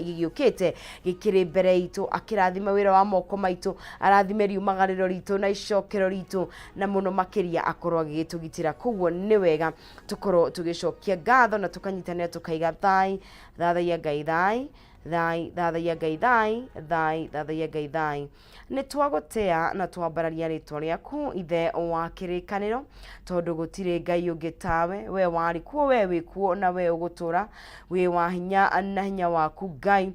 igiukite gikiri mbere itu akirathima wira wa moko maitu arathime riumagariro ritu na icokero ritu na muno makiria akorwo agitugitira koguo ni wega tukorwo tugicokia ngatho na tukanyitanira tukaiga thai thathaia Ngai thai thai thathaia Ngai thai thai thathaia Ngai thai ni twagotea na twambararia ritwa riaku ithe wa kirikaniro tondu gutire Ngai ungi tawe we wari kuo we wi kuo na we ugutura wi wa hinya na hinya waku Ngai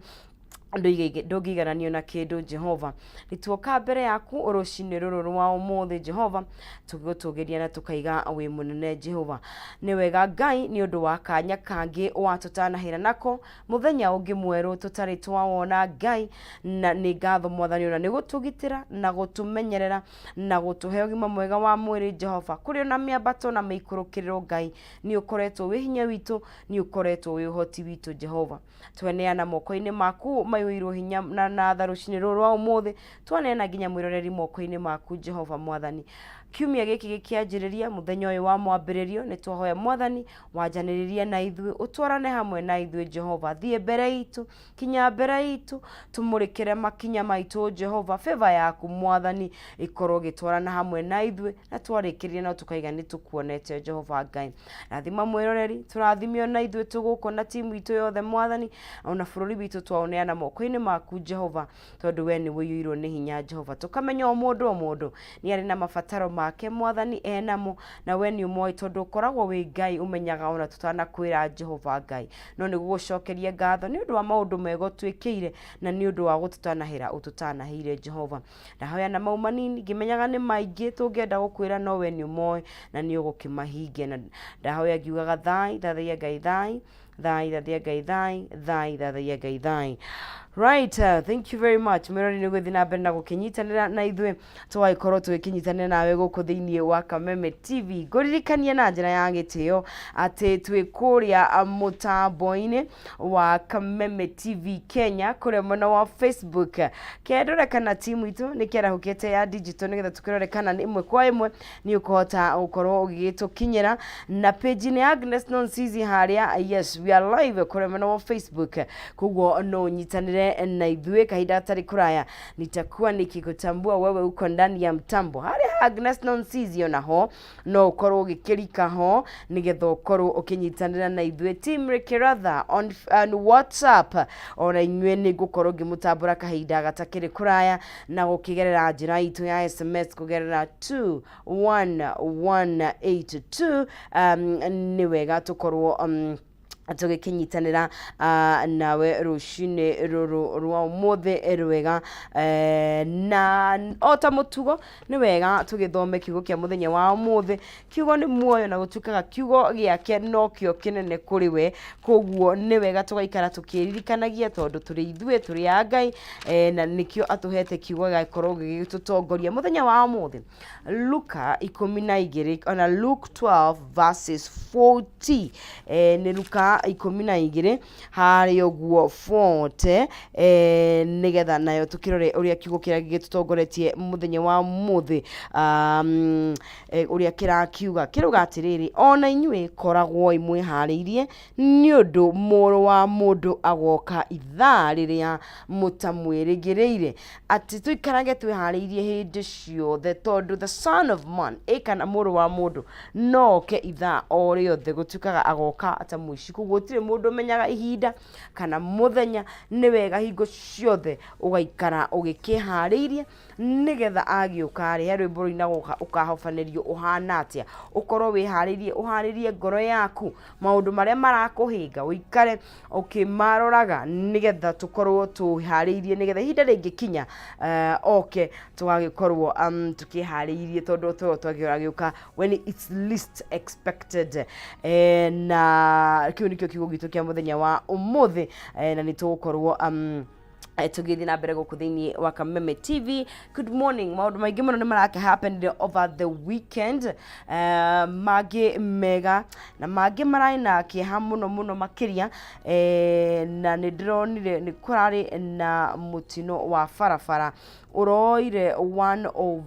ndũngĩigananio na kĩndũ Jehova nĩtuoka mbere yaku urucinĩ rũrũ rwa ũmũthĩ Jehova tũgĩgũtũgĩria na tukaiga wĩ mũnene Jehova nĩ wega Ngai nĩ ũndũ wa kanya kangĩ watũtanahĩra nako mũthenya ũngĩ mwerũ tũtarĩ twawona Ngai na nĩ ngatho Mwathani ona nĩ gũtũgitĩra na gũtũmenyerera na gũtũhe ũgima mwega wa mwĩrĩ Jehova kũrĩ na mĩambato na mĩikũrũkĩrĩro Ngai nĩ ũkoretwo wĩ hinya witũ nĩ ũkoretwo wĩ ũhoti witũ Jehova tweneana moko-inĩ maku mayũirwo hinya na tha rũcinĩ rũrũ rwa ũmũthĩ twaneana nginya mwĩroreri moko-inĩ maku Jehova Mwathani kiumia gĩkĩ gĩkĩanjĩrĩria mũthenya ũyũ wa mwambĩrĩrio nĩ twahoya Mwathani wanjanĩrĩrie na ithuĩ ũtwarane hamwe na ithuĩ Jehova thiĩ mbere itũ kinya mbere itũ tũmũrĩkĩre makinya maitũ Jehova favor yaku Mwathani ikorwo gĩtwarana hamwe na ithuĩ na twarĩkĩrĩria no tukaiga nĩ tũkuonete Jehova Ngai rathima mwĩroreri tũrathimio na ithuĩ tũgũkũ na timu itũ yothe Mwathani ona bũrũri witũ twauneana moko-inĩ maku Jehova tondũ we nĩ wĩiyũirwo nĩ hinya Jehova tũkamenya o mũndũ nĩ arĩ na mabataro make Mwathani enamo na we nĩ ũmoĩ tondũ ũkoragwo wĩ Ngai ũmenyaga ona tũtanakwĩra Jehova Ngai no nĩ gũgũcokeria ngatho nĩ ũndũ wa maũndũ mega ũtwĩkĩire na nĩ ũndũ wa gũtũtanahĩra ũtũtanahĩire Jehova ndahoya na mau manini ngĩmenyaga nĩ maingĩ tũngĩenda gũkwĩra no we nĩ ũmoĩ na nĩ ũgũkĩmahingia na ndahoya ngiugaga thai thathaia Ngai thai thai thathaia Ngai thai thai thathaia Ngai thai right thank you very much mwĩrori nĩ gũthiĩ na mbere na gũkĩnyitanĩra na ithuĩ tũgagĩkorwo tũgĩkĩnyitanĩra nawe gũkũ thĩinĩ wa Kameme TV ngũririkanie na njĩra ya gĩtĩo atĩ twĩ kũrĩa mũtambo-inĩ wa Kameme TV Kenya kũrĩa mwena wa Facebook kendũrekana timu itũ nĩ kĩarahũkĩte ya digital nĩgetha tũkĩrorekana ĩmwe kwa ĩmwe nĩ ũkũhota gũkorwo ũgĩgĩtũkinyĩra na page-inĩ ya Agnes Nonsizi harĩa yes we are live kũrĩa mwena wa Facebook koguo no nyitanĩre na ithuĩ kahinda gatarĩ kũraya nitakuwa nikikutambua wewe uko ndani ya mtambo harĩa Agnes Nonsizi onaho no ũkorwo ũgĩkĩrika ho nĩgetha ũkorwo ũkĩnyitanĩra na ithuĩ team Rekeratha on WhatsApp ona inyuĩ nĩ ngũkorwo ngĩmũtambũra kahinda gatakĩrĩ kũraya na gũkĩgerera njĩra itũ ya SMS kũgerera 21182 nĩ wega tũkorwo tũgĩkĩnyitanĩra nawe rũcinĩ rũrũ rwa ũmũthĩ rwega na o ta mũtugo nĩ wega tũgĩthome kiugo kĩa mũthenya wa ũmũthĩ kiugo nĩ muoyo na gũtuĩkaga kiugo gĩake no kĩo kĩnene kũrĩ we koguo nĩ wega tũgaikara tũkĩririkanagia tondũ tũrĩ ithuĩ tũrĩ a Ngai na nĩkĩo atũhete kiugo gĩgakorwo gĩgĩtũtongoria mũthenya wa ũmũthĩ Luka 12 ona Luke 12 verses 40 nĩ Luka 12 harĩ ũguo 40 nĩgetha nayo tũkĩrore ũrĩa kiugo kĩrĩa gĩgĩtũtongoretie mũthenya wa mũthĩ ũrĩa kĩrakiuga kĩruga atĩrĩrĩ ona inyuĩ koragwo imwĩharĩirie nĩ ũndũ mũrũ wa mũndũ agoka ithaa rĩrĩa mũtamwĩrĩgĩrĩire atĩ tũikarage twĩharĩirie hĩndĩ ciothe tondũ the son of man kana mũrũ wa mũndũ noke ithaa o rĩothe gũtuĩkaga agoka ata mũici gũtirĩ mũndũ ũmenyaga ihinda kana mũthenya nĩ wega hingo ciothe ũgaikara ũgĩkĩharĩirie nĩgetha agĩũka rĩ rwĩmbo rũinagwo ũkahobanĩrio ũhana atĩa ũkorwo wĩharĩirie ũharĩrie ngoro yaku maũndũ marĩa marakũhĩnga ũikare ũkĩmaroraga nĩgetha tũkorwo tũharĩirie nĩgetha ihinda rĩngĩkinya oke tũgagĩkorwo tũkĩharĩirie tondũ twagĩũka when it's least expected na kĩu nĩkĩo kiugo gitũ kĩa mũthenya wa ũmũthĩ na nĩ tũgũkorwo tũgĩthiĩ na mbere gũkũ thĩinĩ wa Kameme TV good morning maũndũ maingĩ mũno nĩ marakĩ happened over the weekend mangĩ mega na mangĩ mararĩ na kĩeha mũno makĩria na nĩ ndĩronire nĩ kũrarĩ na mũtino wa barabara uroire one of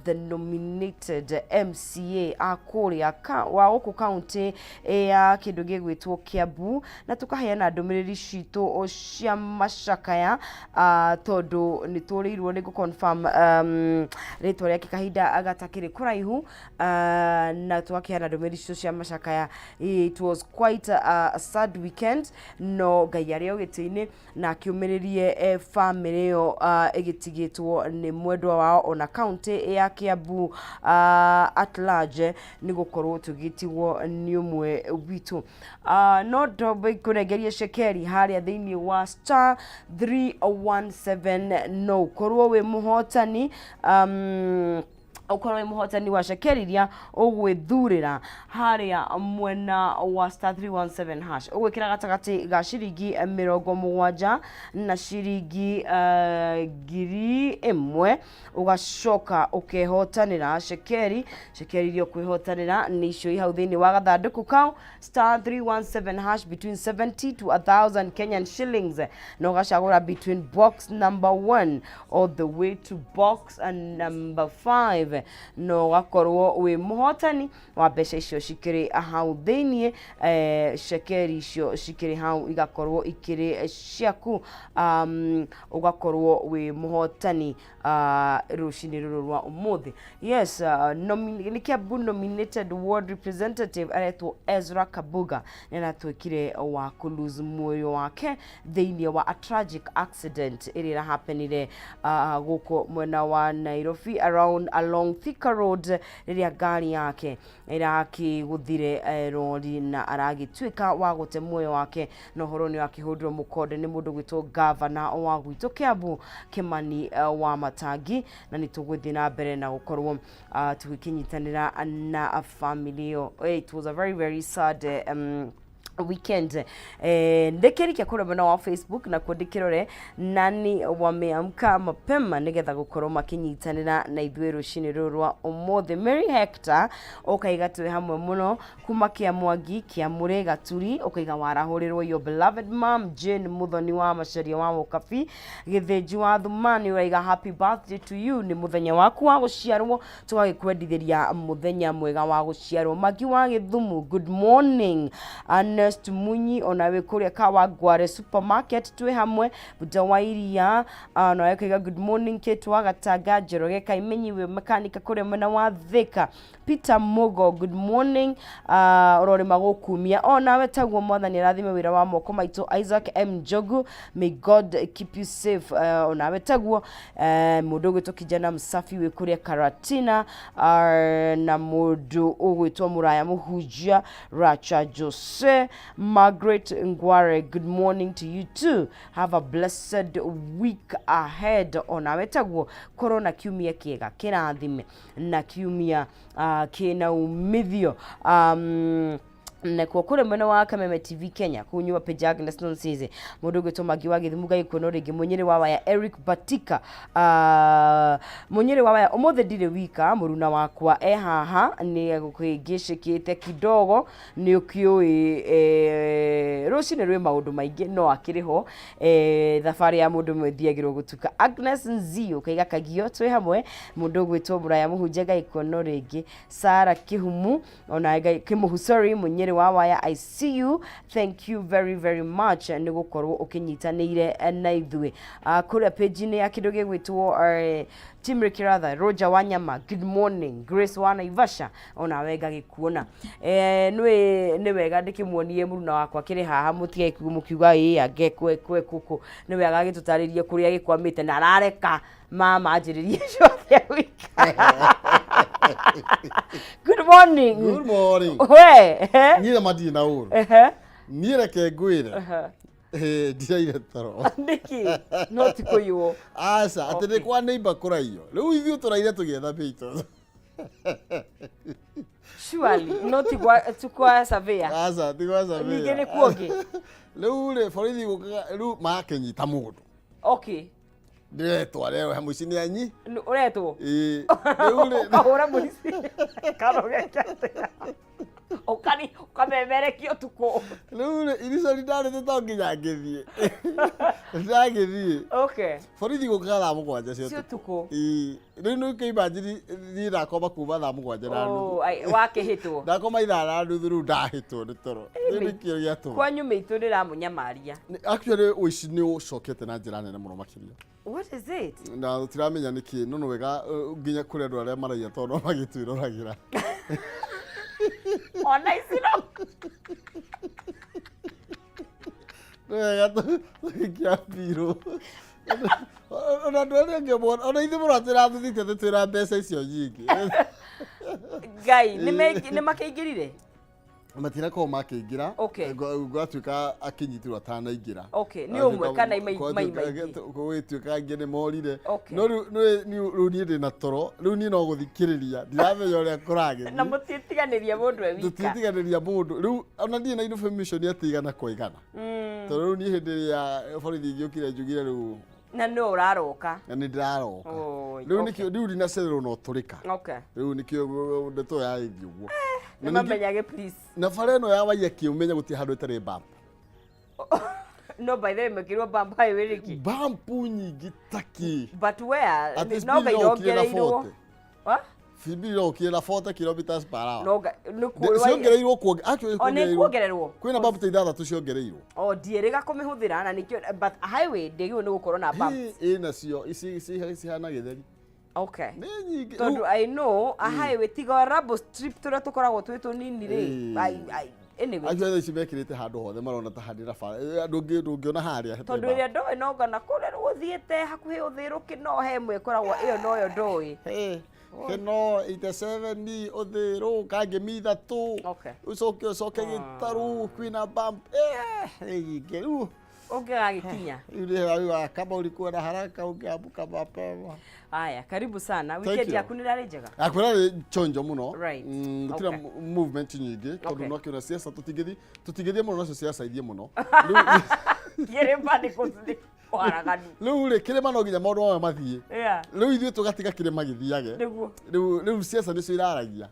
the nominated MCA akuria wa oku county ya kindu gigwitwo Kiambu na tukaheana ndumiriri citu cia macakaya tondu ni turirwo ni confirm ritwa riake kahinda agatakiri kuraihu na tukaheana ndumiriri citu cia macakaya. It was quite a sad weekend no ngai ario gitini na akiumiririe family yo igitigitwo ni mwendwa wao ona county ya Kiambu at large ni gukorwo tugitigwo ni umwe witu no ndobe kunegeria shekeri haria thiini wa star 317 no korwo we muhotani ukorwo muhotani wa shekeriria ugwithurira haria mwena wa star 317 hash ugwikira gatagati ga ciringi 70 na ciringi 1000 ugacoka ukehotanira shekeri irio kwihotanira ni icio ihau thiini wa gathanduku kau star 317 hash between 70 to 1000 Kenyan shillings na ugacagura between box number 1 all the way to box and number 5 no gakorwo we muhotani wa mbeca icio cikiri hau thiini shekeri icio cikiri hau igakorwo ikiri ciaku ugakorwo we muhotani rucini ruru rwa umuthi. Yes, ni Kiambu nominated ward representative aretwo Ezra Kabuga nena twikire wa kulose moyo wake thiini wa a tragic accident irira happenire guko mwena wa Nairobi along Thika Road riria gari yake irakiguthire rori na aragitwika wa gute muoyo wake no horo ni akihudro mukode ni mundu gwitwo governor wa gwito Kiambu Kimani wa Matangi na ni tugwithi na mbere na gukorwo tugikinyitanira na family yo. It was a very very sad weekend ndekerikia kura bana wa Facebook na kwandikirore nani wameamka mapema nigetha gukorwo makinyitanira na ithuĩ rucini rurwa umuthi. Mary Hector ukaiga twe hamwe muno kuma kia Mwangi kia Mure Gaturi ukaiga warahurirwo your beloved mom Jane Muthoni wa Macharia wa Mukabi Githinji wa Thumani uraiga happy birthday to you ni muthenya waku wa guciarwo tugagikwendithiria muthenya mwega wa guciarwo. Magi wa Githumu good morning Ernest Munyi onawe kuria Kawangware supermarket twe hamwe buda wa iria na kaiga good morning Ketwa Gataga Njoroge Kaimenyiwe mekanika kuria mwena wa Thika Peter Mogo good morning orore magukumia onawe tagwo mwathani rathime wira wa moko maitu Isaac M Jogu may God keep you safe onawe tagwo mundu gwitwo kijana msafi we kuria Karatina na mundu ugwitwo Muraya Muhujia Racha Jose Margaret Ngware good morning to you too. Have a blessed week ahead onawe tagwo corona kiumia kiega kirathime na kiumia kina umithio na kwa kure mwena wa Kameme TV Kenya kunywa page Agnes Nonsize mundu gwitwo Magi wa Githumu gaikono ringi munyiri wa ya Eric Batika munyiri wa ya umuthi ndire wika muruna wakwa haha ni gukwigishikite kidogo ni ukioi rucine rwe maundu maingi no akiriho thafari ya mundu mwethiagirwo gutuka. Agnes Nzio kaiga kagio twe hamwe mundu gwitwo Muraya Muhunjia gaikono ringi Sara Kihumu ona kimuhusori munyiri wawaya I see you thank you very very much ni gukorwo ukinyitanire na ithuĩ kuria page ni ya kindu gigwitwo Timri Kiratha Roger Wanyama good morning Grace wa Naivasha ona wega gikuona ni wega ndikimwonie muruna wakwa kiri haha mutige mukiuga angekwe kuku ni wega gitutaririe kuria gikwamite na arareka mama ajiririe ciothe wika. Good morning. Good morning. We Nira madi na uru. Nira ke gwire. Dia ire taro. Ndiki no tiko yuo. Asa atende kwa neighbor kuraiyo. Leo ithu turaire tugetha beito. Surely not tukwa savia. Asa tikwa savia. Nigene kuoge. Leo ule forithi gukaga ru makenyita mundu. Okay. Ndiretwa leo hamucini anyi. Uretwo. Leo ule kahora muisi. Karoge kyate. ukamemerekio tuko riu irico ndarete to nginya ngithie ndagithie okay borithi gũkĩra thaa mũgwanja cio tuko riu nĩ ũkĩimagine niĩ ndakoma kuma thaa mũgwanja na nuthu wakĩhĩtwo ndakoma ithaa na nuthu rĩu ndahĩtwo nĩ toro rĩu nĩkĩo gĩatũma kwanyu mĩitũ ndĩramũnyamaria actually ũici nĩ ũcokete na njĩra nene mũno makĩria. What is it? Na tũtiramenya nĩkĩ no wega nginya kũrĩ andũ arĩa maraia tondũ no magĩtwĩroragĩra ona icino wega tũgĩkia mbirũ ona andũ arĩa angĩ mona ona ithuĩ mũratwĩra tũthite tũtwĩra mbeca icio nyingĩ Ngai nĩ makĩingĩrire matirakorwo makĩingĩra gwatuĩka akĩnyitirwo atanaingĩra nĩ ũmwe kana maingĩ gwĩtuĩka angĩ nĩ morire no rĩu niĩ ndĩ na toro rĩu niĩ no gũthikĩrĩria ndiramenya ũrĩa kũragĩthiĩ na mũtiĩtiganĩria mũndũ e wika tũtiĩtiganĩria mũndũ rĩu ona ndirĩ na information atĩ igana kwa igana tondũ rĩu niĩ hĩndĩ ĩrĩa borithi ingĩũkire njugire rĩu na nĩ ũraroka na nĩ ndĩraroka rĩu nĩkĩo rĩu ndinacererwo no tũrĩka rĩu nĩkĩo ndeto yaĩthiĩ ũguo nĩmamenyage please na bara ĩno ya Waiyaki ũmenya gũtirĩ handũ ĩtarĩ bump no by the way mekirwo bump highway rĩki bump nyingĩ taki but where no ngai ongereirwo Fibiro kila 40 kilometers per hour. No ciongereirwo kuongererwo. Kwina bump ta ithathatũ ciongereirwo. Ndierĩga kũmĩhũthĩra na nĩkĩo but highway ndĩgĩrĩirwo nĩ gũkorwo na bumps. Nacio ici hana gĩtheri. Okay. Tondu I know a highway tiga rubble strip tũrĩa tũkoragwo twĩ tũnini rĩ. Anyway. Ajua ici mekĩrĩte handũ hothe marona ta handĩra bara. Ndũngĩona harĩa. Tondu rĩrĩa ndoĩ no ngana kũrĩa gũthiĩte hakuhĩ ũthĩrũke no he ĩmwe ĩkoragwo ĩyo noyo ndoĩ. Keno 87 ũthĩrũ kangĩ mithatũ ucoke gĩtarũ kwĩna bump rĩu ũngĩgagĩkinya rĩu kama ulikuwa haraka ungeamka mapema. Haya, karibu sana. Weekend yaku nĩ rarĩ njega? Akwĩra chonjo mũno. Gũtirĩ movement nyingĩ tondũ no kĩona siasa tũtingĩthie mũno nacio siasa ithie mũno. Kĩrĩma nĩ kũthi waraganu. Rĩu rĩ kĩrĩma no nginya maũndũ mamwe mathiĩ. Rĩu ithuĩ tũgatiga kĩrĩma gĩthiage. Rĩu siasa nĩcio iraragia.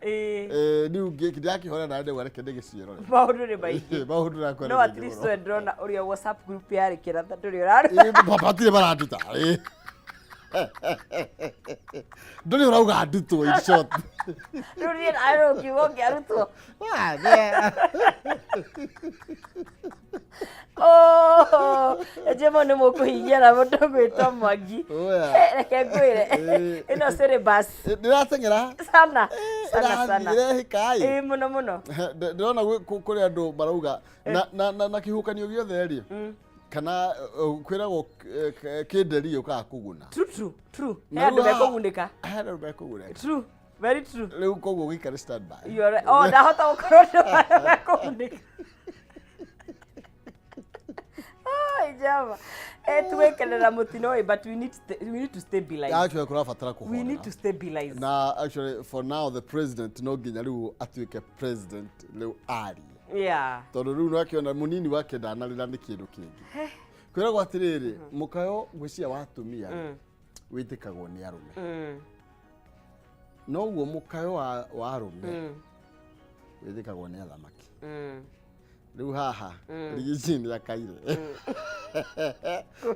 Rĩu ndakĩhora na ndĩ wareke ndĩgĩciĩrore. Maũndũ nĩ maingĩ. Maũndũ nakora. No at least ndĩrona ũrĩa WhatsApp group yarĩkĩra ndũrĩ ũrarĩ. Babatirĩ baranduta. Ndũrĩ ũrauga ndutwo in short. Rĩu niĩ narĩ ũkiuga ũngĩarutwo. Ejemo nĩ mũkũhinyĩra mũndũ gwĩtwo Mwangi. Reke ngwĩre ĩno syllabus. Ndĩrateng'era. Sana. Mũno. Ndĩrona kũrĩ andũ marauga na kĩhukanio gĩothe rĩ. Kana kwĩragwo kĩnderi ũkaga kũguna. True. Andũ mekũgunĩka. Andũ mekũgunĩka. True. Very true. Rĩu koguo gĩikare stand by. Ndahota gũkorwo mekũgunĩka. Java. Tuwekelera mutino but we need to stabilize. Actually kũrabatara kũhora. We need to stabilize. Na actually for now the president no nginya rĩu atuĩke president rĩu ari. Yeah. Tondũ rĩu no akĩona mũnini wake ndanarĩra nĩ kĩndũ kĩngĩ. Kwĩragwo atĩrĩrĩ mũkayo gwĩcia wa atumia wĩtĩkagwo nĩ arũme. No guo mũkayo wa arũme wĩtĩkagwo nĩ athamaki. Rĩu haha rigicini ya kaire.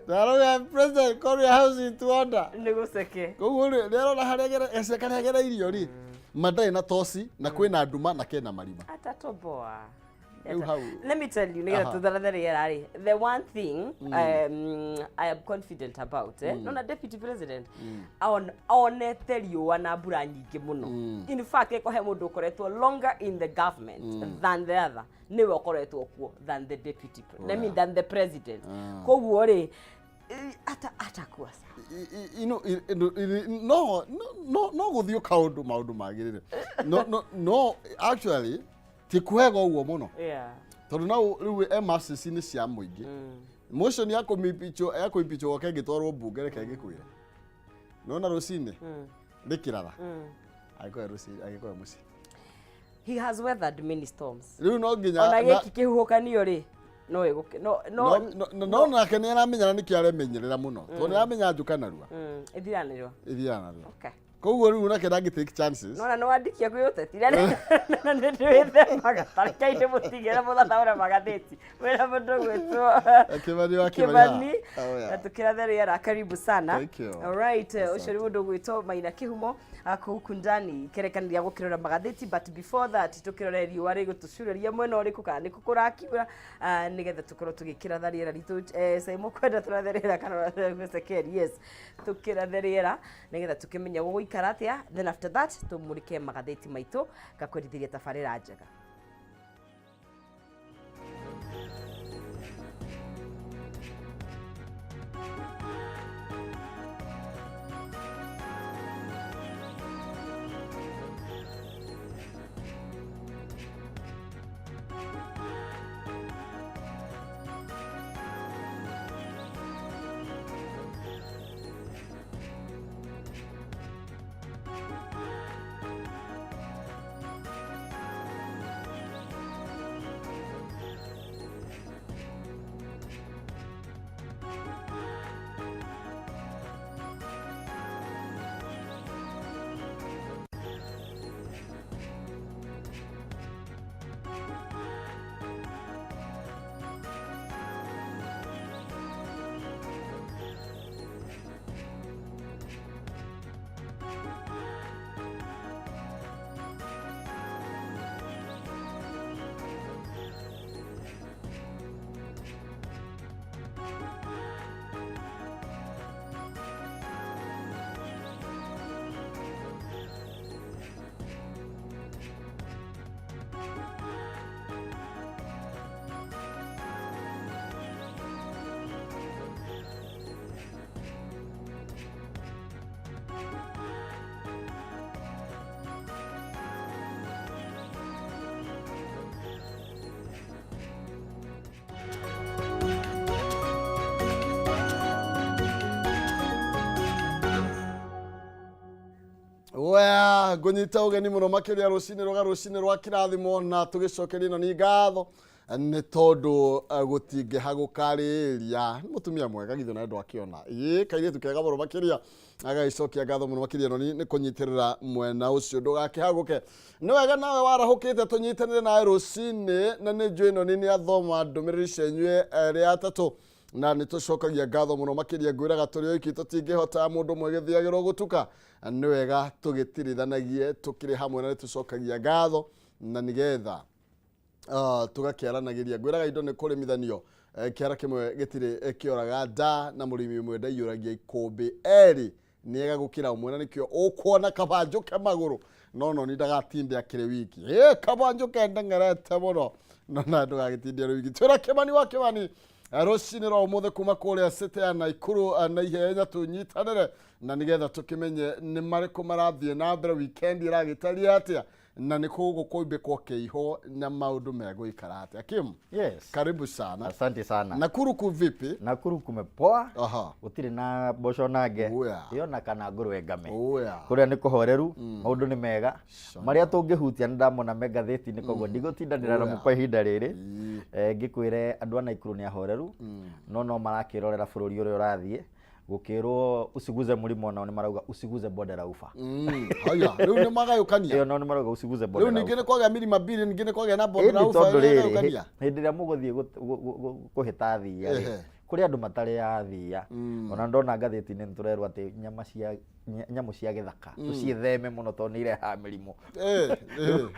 Ndaroga president call your house into order. Nĩgũceke. Koguo rĩrona harĩa ecekana irio ri. Mandai na tosi na kwĩna nduma na kena marima. Atatoboa. Let me tell you, the one thing I am confident about, no deputy president, onete riũa na mbura nyingĩ mũno. In fact, he mũndũ ũkoretwo longer in the government than the other. Nĩwe ũkoretwo kuo than the deputy, I mean than the president. Koguo rĩ atakuwa no gũthiĩ kaũndũ maũndũ magĩrĩre. No actually ti kwega ũguo mũno. Tondũ no rĩu MRCC nĩ cia mũingĩ. Motion ya kũimpeachwo gwake ĩgĩtwarwo mbunge reke ngĩkwĩre. Nona rũcinĩ ndĩkĩratha. Agĩkorwo mũciĩ. He has weathered many storms. Rĩu no nginya ona gĩkĩ kĩhuhũkanio rĩ no nake nĩ aramenyana nĩkĩo aremenyerera mũno. Tondũ nĩ aramenya njũkanarua. Ithiranĩrwo. Okay. Koguo riu nake ndangi take chances. No no wandikia kwĩ ũteti na nĩ ndĩthemaga tarĩkai ndĩmũtigĩre mũthathaũre magathĩti wĩra mũndũ gwĩtwo Kĩmani na tũkĩrathe rĩera karibu sana. Alright, ũcio nĩ mũndũ gwĩtwo Maina Kĩhumo kũu Kundani kerekanĩria gũkĩrora magathĩti, but before that tũkĩrore riũa rĩgũtũcurĩria mwena ũrĩkũ kana nĩkũ kũrakiura nĩgetha tũkorwo tũgĩkĩratha rĩera ritũ. Saimo kwenda tũrathe rĩera kana Sekeri, yes, tũkĩrathe rĩera nĩgetha tũkĩmenya gũgũikara atĩa, then after that tumũrike magathĩti maitũ gakwendithĩria tabarĩra njega. Wea ngũnyita ũgeni mũno makĩria rũcinĩ rwa kĩrathimo na tũgĩcokeria ĩno nĩ ngatho nĩ tondũ gũtingĩha gũkarĩrĩria nĩ mũtumia mwega githĩ na andũ akĩona kairĩtu kega mũno makĩria agagĩcokia ngatho mũno makĩria ĩno nĩ kũnyitĩrĩra mwena ũcio ndũgakĩhagũke. Nĩ wega nawe warahũkĩte tũnyitanĩre nawe rũcinĩ na nĩ njũĩ ĩno nĩ athoma ndũmĩrĩri cianyuĩ rĩa atatũ na nĩ tũcokagia ngatho mũno makĩria ngwĩraga tũrĩ oiki tũtingĩhota mũndũ ũmwe gĩthiagĩrwo gũtuka. Nĩ wega tũgĩtirithanagie tũkĩrĩ hamwe na nĩ tũcokagia ngatho na nĩgetha tũgakĩaranagĩria. Ngwĩraga indo nĩ kũrĩmithanio, kĩara kĩmwe gĩtirĩ kĩoraga nda na mũrĩmi ũmwe ndaiyũragia ikũmbĩ erĩ nĩega gũkĩra ũmwe na nĩkĩo ũkuona kabanjũke magũrũ no nĩ ndagatinde akĩrĩ wiki kabanjũke ndengerete mũno no na ndũgagĩtinde wiki. Twĩra Kĩmani wa Kĩmani rũcinĩ rwa ũmũthĩ kuma kũrĩa city ya Naikuru na ihenya tũnyitanĩre na nĩgetha tũkĩmenye nĩ marĩkũ marathiĩ na mbere, weekend ĩragĩtaria atĩa na nĩ gũkũimbĩkwo kĩiho na maũndũ megũikara atĩa. Kim, yes, karibu sana. Asante sana. Nakuru vipi? Nakuru kumepoa. Aha. Gũtirĩ na mboco nange. Yona kana ngũrwe ngame. Kũrĩa nĩ kũhoreru, maũndũ nĩ mega. Marĩa tũngĩhutia nĩ ndamona megathĩti-inĩ koguo ndigũtindanĩra na mũkwa ihinda rĩrĩ. Ngĩkwĩre andũ a Naikuru nĩ ahoreru no marakĩrorera bũrũri ũrĩa ũrathiĩ. Gũkĩrwo usiguze mũrimo nao nĩ marauga usiguze border ufa. Haya, rĩu nĩ magayũkania. Nao nĩ marauga usiguze border ufa. Rĩu ningĩ nĩ kwagĩa milima mbiri, ningĩ nĩ kwagĩa na border ufa. Hĩndĩ ĩrĩa mũgũthiĩ kũhĩta thia kũrĩ andũ matarĩ ya thia. Ona ndona ngathĩti-inĩ nĩ tũrerwo atĩ nyamũ cia gĩthaka tũciĩtheme mũno tondũ nĩ irehaga mĩrimũ.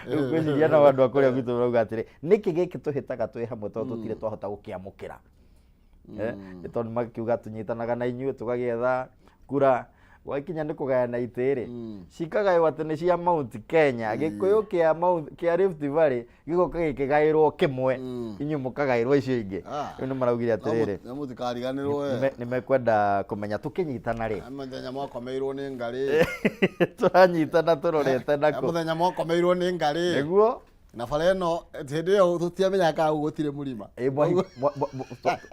Rĩu ngwĩciria na andũ a kũrĩa gwitũ marauga atĩrĩ nĩkĩ gĩkĩ tũhĩtaga twĩ hamwe tondũ tũtirĩ twahota gũkĩamũkĩra. Tondũ makiuga tũnyitanaga na inyuĩ tũgagĩetha kura gwakinya nĩ kũgayana itĩrĩ cikagaĩrwo atĩ nĩ cia Mount Kenya, gĩkũyũ kĩa Rift Valley gĩgoka gĩkĩgaĩrwo kĩmwe inyuĩ mũkagaĩrwo icio ingĩ. Rĩu nĩ maraugire atĩrĩrĩ nĩ mekwenda kũmenya tũkĩnyitana rĩ mũthenya mwakomeirwo nĩ ngarĩ tũranyitana tũrorete nako mũthenya mwakomeirwo nĩ ngarĩ nĩguo na bara ĩno hĩndĩ ĩyo tũtiamenya kana gũtire mũrima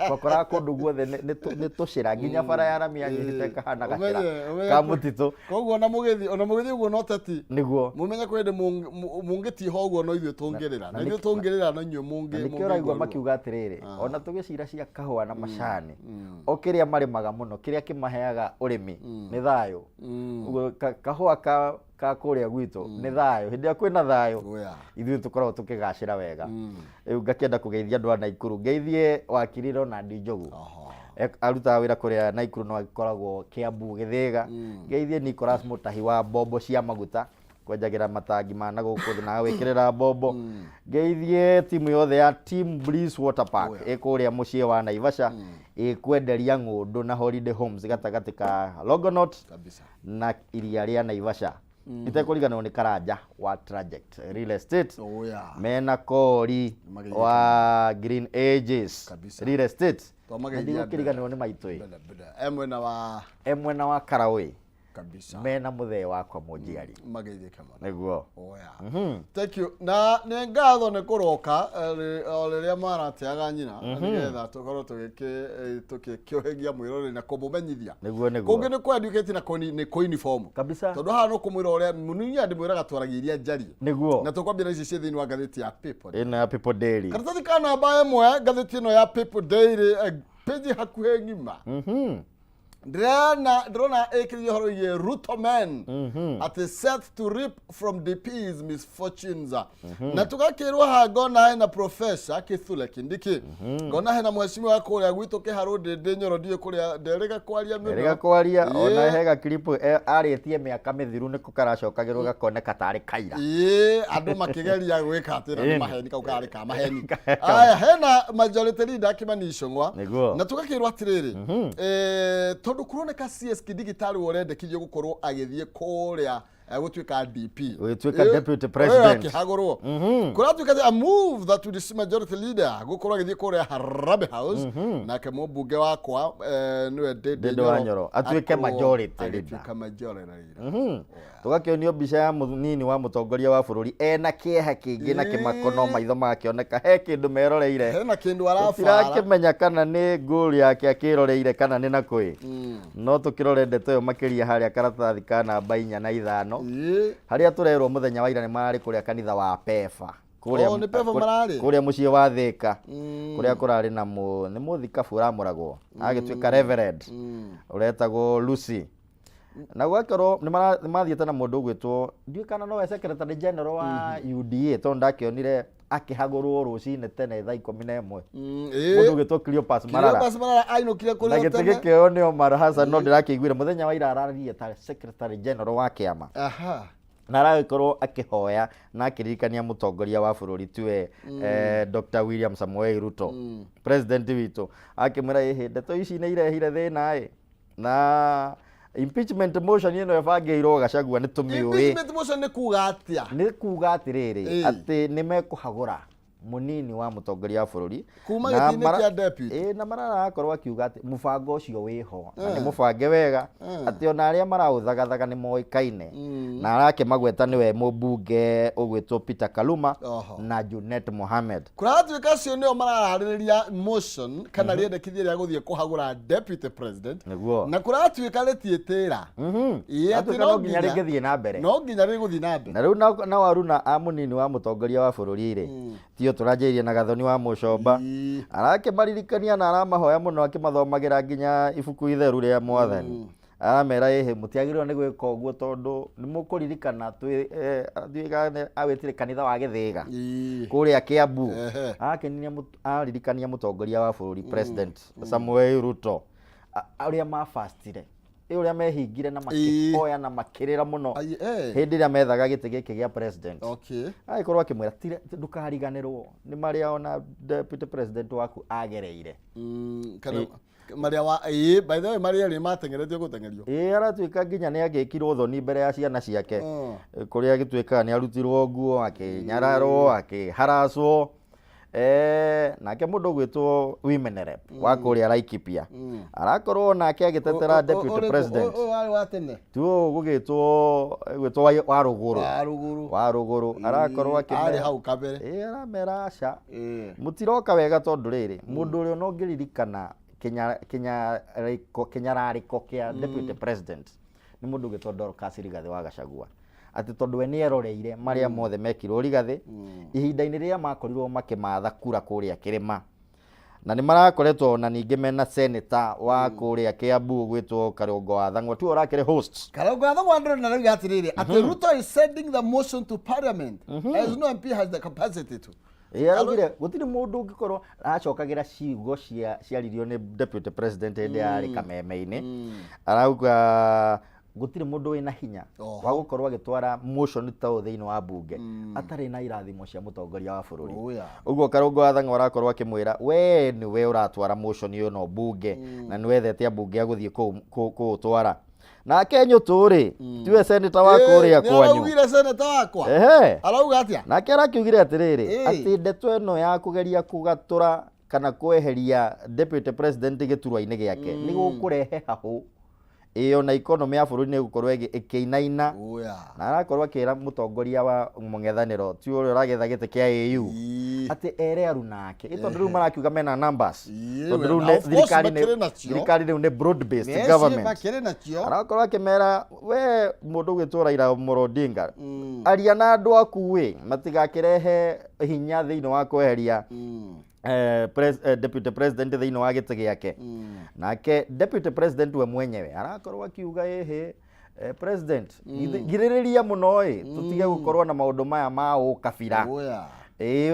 twakora kũndũ guothe nĩ tũcĩra nginya bara ya Ramia nyihĩte kahana gacĩra ka mũtitũ. Koguo ona mũgĩthiĩ ũguo no teti nĩguo mũmenye kwende mũngĩtiha ũguo no ithuĩ tũngĩrĩra na ithuĩ tũngĩrĩra no inyuĩ mũngĩ. Nĩkĩo ũraigua makiuga atĩrĩrĩ ona tũgĩcira cia kahũa na macani o kĩrĩa marĩmaga mũno kĩrĩa kĩmaheaga ũrĩmi nĩ thayũ. Ũguo kahũa ka kũrĩa gwitũ nĩ thayũ. Hĩndĩ ĩrĩa kwĩna thayũ ithuĩ tũkoragwo tũkĩgacĩra wega. Rĩu ngakĩenda kũgeithia andũ a Naikuru, ngeithie wakiri Ronald Njogu arutaga wĩra kũrĩa Naikuru no akoragwo Kiambu Gĩthĩga. Ngeithie Nicholas Mutahi wa mbombo cia maguta kwenjagĩra matangi ma na gũkũ thĩ na gwĩkĩrĩra mbombo. Ngeithie timu yothe ya Team Bliss Water Park ĩkũrĩa mũciĩ wa Naivasha ĩkwenderia ng'ũndũ na Holiday Homes gatagatĩ ka Longonot na iria rĩa Naivasha. Itekũriganĩrwo nĩ Karanja wa Traject Real Estate. Mena Kori wa Green Ages Real Estate. Ndigũkĩriganĩrwo nĩ maitũ emwena wa Karawe kabisa mena mũthee wakwa mũnjiari mageithĩke mũno nĩguo. Thank you. Na nĩ ngatho nĩ kũroka o rĩrĩa marateaga nyina nĩgetha tũkorwo tũgĩkĩohegia mwĩrore na kũmũmenyithia kũngĩ nĩ kwa-educate na nĩ kũ-uniform kabisa tondũ haha no kũmwĩra ũrĩa mũnini ndĩmwĩraga twaragia iria njariĩ nĩguo na tũkwambia na ici ciĩ thĩinĩ wa ngathĩti ya People ĩno ya People Daily karatathi ka namba ĩmwe ngathĩti ĩno ya People Daily page hakuhĩ ng'ima Drona ekiri horo ye Ruto men at set to reap from DP's misfortunes. Na tukakirwa ha gona na professor Kithule Kindiki. Gona he na mheshimiwa wa kũrĩa gwitũ Kĩharũ Ndĩndĩ Nyorodie kũrĩa nderega kwaria mĩno. Nderega kwaria ona hega clip arĩtie mĩaka mĩthiru nĩ kũkaracokagĩrwo gakoneka tarĩ kaira. Andũ makĩgeria gwĩka atĩ na maheni kau karĩ ka maheni. Aya hena majority leader Kimani Ichung'wa. Na tukakirwa atĩrĩrĩ tondu kuroneka CS Kidigitari worendekithio gukorwo agithie kuria gũtuĩka DP gũtuĩka deputy president akĩhagũrwo kũratuĩka a move that would see majority leader gukorwo agithie kuria Harambee House nake mũmbunge wakwa niwe Ndĩndĩ Nyoro atuĩke majority leader tũgakĩonio mbica ya mũnini wa mũtongoria wa bũrũri ena kĩeha kĩingĩ na kĩmakono maitho makĩoneka he kĩndũ meroreire hena kĩndũ arabara tirakĩmenya kana nĩ ngũru yake akĩroreire kana nĩ na kwĩ no tũkĩrore ndeto ĩyo makĩria harĩa karatathi ka namba 4 na 5 harĩa tũrerwo mũthenya wa ira nĩ mararĩ kũrĩa kanitha wa Pefa kũrĩa mũciĩ wa Thĩka kũrĩa kũrarĩ na nĩ mũthikabu ũramũragwo agĩtuĩka reverend ũretagwo Lucy na gwakorwo nĩ mathiĩte na mũndũ ũgwĩtwo ndiũĩ kana no we secretary general wa UDA tondũ ndakĩonire akĩhagũrwo rũcinĩ tene thaa 11 mũndũ ũgwĩtwo Cleopas Marara ainũkire kũrĩa na gĩtĩ gĩkĩo nĩ Omar Hassan no ndĩrakĩiguire mũthenya wa ira araririe ta secretary general wa kĩama na aragĩkorwo akĩhoya na akĩririkania mũtongoria wa bũrũri tiwe Dr. William Samoei Ruto president witũ akĩmwĩra ĩhĩ ndeto ici nĩ irehire thĩna na impeachment motion ĩno ĩbangĩirwo Gachagua nĩ tũmĩũĩ impeachment motion nĩ kuuga atĩa nĩ kuuga atĩrĩrĩ atĩ nĩ mekũhagũra munini wa mũtongoria wa bũrũri kuma gĩtĩ-inĩ kĩa deputy na Marara akorwo akiuga atĩ mũbango ũcio wĩho na nĩ mũbange wega atĩ ona arĩa maraũthagathaga nĩ moĩkaine na arakĩmagweta nĩwe mũmbunge ũgwĩtwo Peter Kaluma na Junet Mohamed kũratuĩka acio nĩo marararĩrĩria motion kana rĩendekithia rĩa gũthiĩ kũhagũra deputy president na kũratuĩka rĩtiĩtĩra atĩ no nginya rĩgĩthiĩ na mbere no nginya rĩgũthiĩ na mbere na rĩu na waruna a mũnini wa mũtongoria wa bũrũri-rĩ tio tũranjĩirie na Gathoni wa Mũcomba arakĩmaririkania na aramahoya mũno akĩmathomagira nginya ibuku itheru rĩa Mwathani aramera mũtiagĩrĩirwo nĩ gwĩka ũguo tondũ nĩ mũkũririkana awĩtire kanitha wa Gĩthĩga kũrĩa Kiambu aririkania mũtongoria wa bũrũri president Samuel Ruto ũrĩa mafastire ũrĩa mehingire na makĩhoya na makĩrĩra mũno hĩndĩ ĩrĩa methaga gĩtĩ gĩkĩ gĩa president agĩkorwo akĩmwĩra ndũkariganĩrwo nĩ marĩa ona deputy president waku agereire Maria wa by the way Maria nĩ matengeretio gũtengerio aratuĩka nginya nĩ agĩkirwo thoni mbere ya ciana ciake kũrĩa agĩtuĩkaga nĩ arutirwo nguo akĩnyararwo akĩharacwo nake mundu gwitwo Women Rep wa kuria Laikipia arakorwo nake agitetera deputy president wa tene tu gugitwo wa ruguru arakorwo ari hau kabere aramera aca mutiroka wega tondu riri mundu uri no ngiririkana kinyarariko kia deputy president ni mundu gitwo Dorcas Rigathi wa Gachagua ati tondu we ni eroreire maria mothe mekirwo Rigathi ihinda-ini riria makorirwo makimatha kura kuria Kirima na ni marakoretwo na ningi mena senator wa kuria Kiambu gwitwo Karongo wa Thang'wa tu urakire host Karongo wa Thang'wa ndro na rigi atiriri ati Ruto is sending the motion to parliament as no MP has the capacity to augire gutiri mundu ungikorwo aracokagira ciugo ciaririo ni deputy president ende ari kameme-ini arauga gutiri mundu wina hinya wa gukorwo agitwara motion ta thiini wa bunge atari na irathimo cia mutongoria wa bururi uguo Karongo wa Thang'wa arakorwo akimwira we ni we uratwara motion iyo no bunge na ni wethete bunge aguthie ku twara na Kenya turi tiwe senator wa kuria kwanyu augire senator wakwa arauga atia na kera kiugire atiriri ati ndeto eno ya kugeria kugatura kana kweheria deputy president giturwa-ini giake ni gukurehe hahu iyo na economy ya bururi ni gukorwo ikiinaina na arakorwo akira mutongoria wa mung'ethaniro ti uri uragetha gite kia AU ati ere aru nake itondu riu marakiuga mena numbers tondu riu ne thirikari riu ne broad based government arakorwo akimera we mundu gwitwo Raila Amolo Odinga aria na andu aku wi matigakirehe hinya thiini wa kweheria deputy president thiini wa gite giake nake deputy president we mwenyewe arakorwo akiuga president giririria muno tutige gukorwo na maundu maya ma ukabira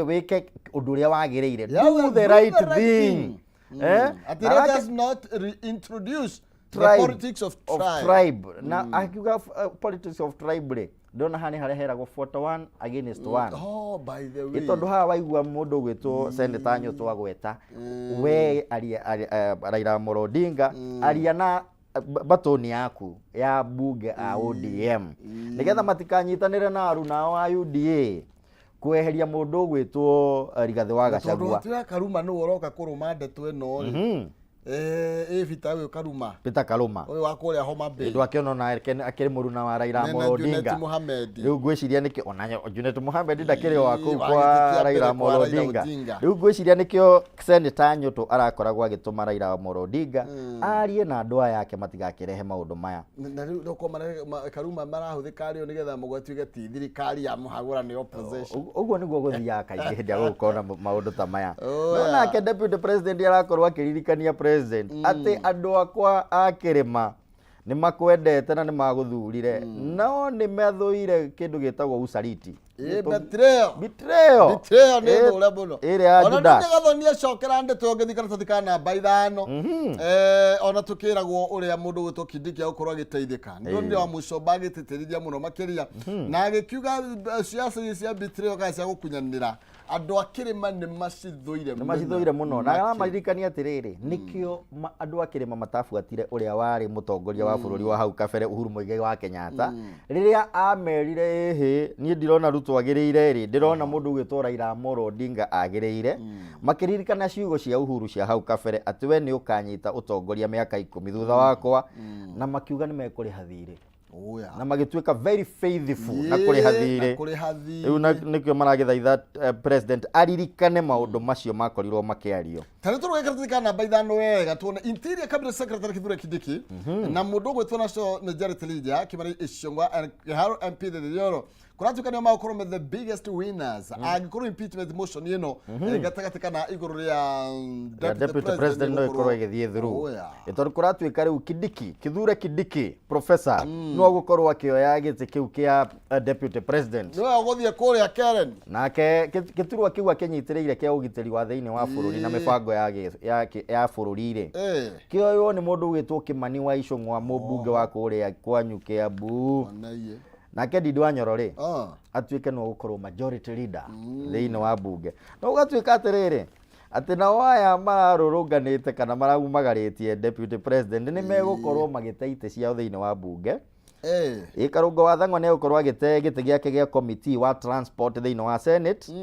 wike undu uria wagiriire do the right thing let us not reintroduce the politics of tribe na akiuga politics of tribe ndona hani hareheragwo 41 against 1 by the way itondu haha waigua mundu gwitwo senator Nyuto agweta we Raila Amolo Odinga aria na batoni yaku ya bunge a ODM nigetha matikanyitanire na aruna wa UDA kweheria mundu gwitwo Rigathi wa Gachagua tondu Karuma no uroka kuruma ndeto eno vita uyu Karuma Peter Kaluma uyu wa kuria Homa Bay ndu akiona na akiri muruna wa Raila Amolo Odinga riu ngwiciria nikio ona Junet Mohamed ndakiri wa ku kwa Raila Amolo Odinga riu ngwiciria nikio senator Nyuto arakoragwo agituma Raila Amolo Odinga arie na andu aya yake matigakirehe maundu maya na riu ndoko Karuma marahuthika ario nigetha mugwatuige ti thirikari ya muhagura ni opposition uguo niguo guthiaga kaingi hindi agukona maundu ta maya no nake deputy president arakorwo akiririkania president ati andu akwa a Kirima ni makwendete na ni maguthurire no ni methuire kindu gitagwo usaliti betrayal ni ule muno ona ndigathonia cokera ndeto ngithikana tuthikana namba 5 ona tukiragwo uria mundu gwitwo Kindiki gukorwo agiteithika ndio wa muco bagititirithia muno makiria na agikiuga ciaca cia betrayal kana cia gukunyanira andu a Kirima ni macithuire muno na aramarikania atiriri nikio andu a Kirima matabuatire uria wari mutongoria wa bururi wa hau kabere Uhuru Muigai wa Kenyatta riria amerire ni ndirona Ruto agiriire ndirona mundu gwitwo Raila Amolo Odinga agiriire makiririkana ciugo cia Uhuru cia hau kabere ati we ni ukanyita utongoria miaka 10 thutha wakwa na makiuga ni mekuriha thiri na magituika very faithful na kuriha thiri riu nikio maragithaitha president aririkane maundu macio makorirwo makiario tani turugekaratika namba 5 wega tuone interior cabinet secretary Kithure Kindiki na mundu gwitwo national majority leader Kimani Ichung'wah Kiharu MP the Yoro kuratuka ni makorwo the biggest winners agikorwo impeachment motion yeno gatagatika na iguru ria deputy president no ikorwo igithie through itondu kuratuika riu Kithure Kindiki professor no gukorwo akioya giti kiu kia deputy president no aguthie kuria Karen nake giturwa kiu akenyitiriire kia ugitiri wa thiini wa bururi na mibango ya bururi ri kioyo ni mundu gwitwo Kimani wa Ichung'wah mubunge wa kuria kwanyu Kiambu nake Ndindi wa Nyoro ri atuike no gukorwo majority leader thiini wa bunge no gatuika atiriri ati na waya mararurunganite kana maragumagaritie deputy president ni megukorwo magite ite cia thiini wa bunge Karongo wa Thang'wa ni gukorwo agite gite giake gia committee wa transport thiini wa senate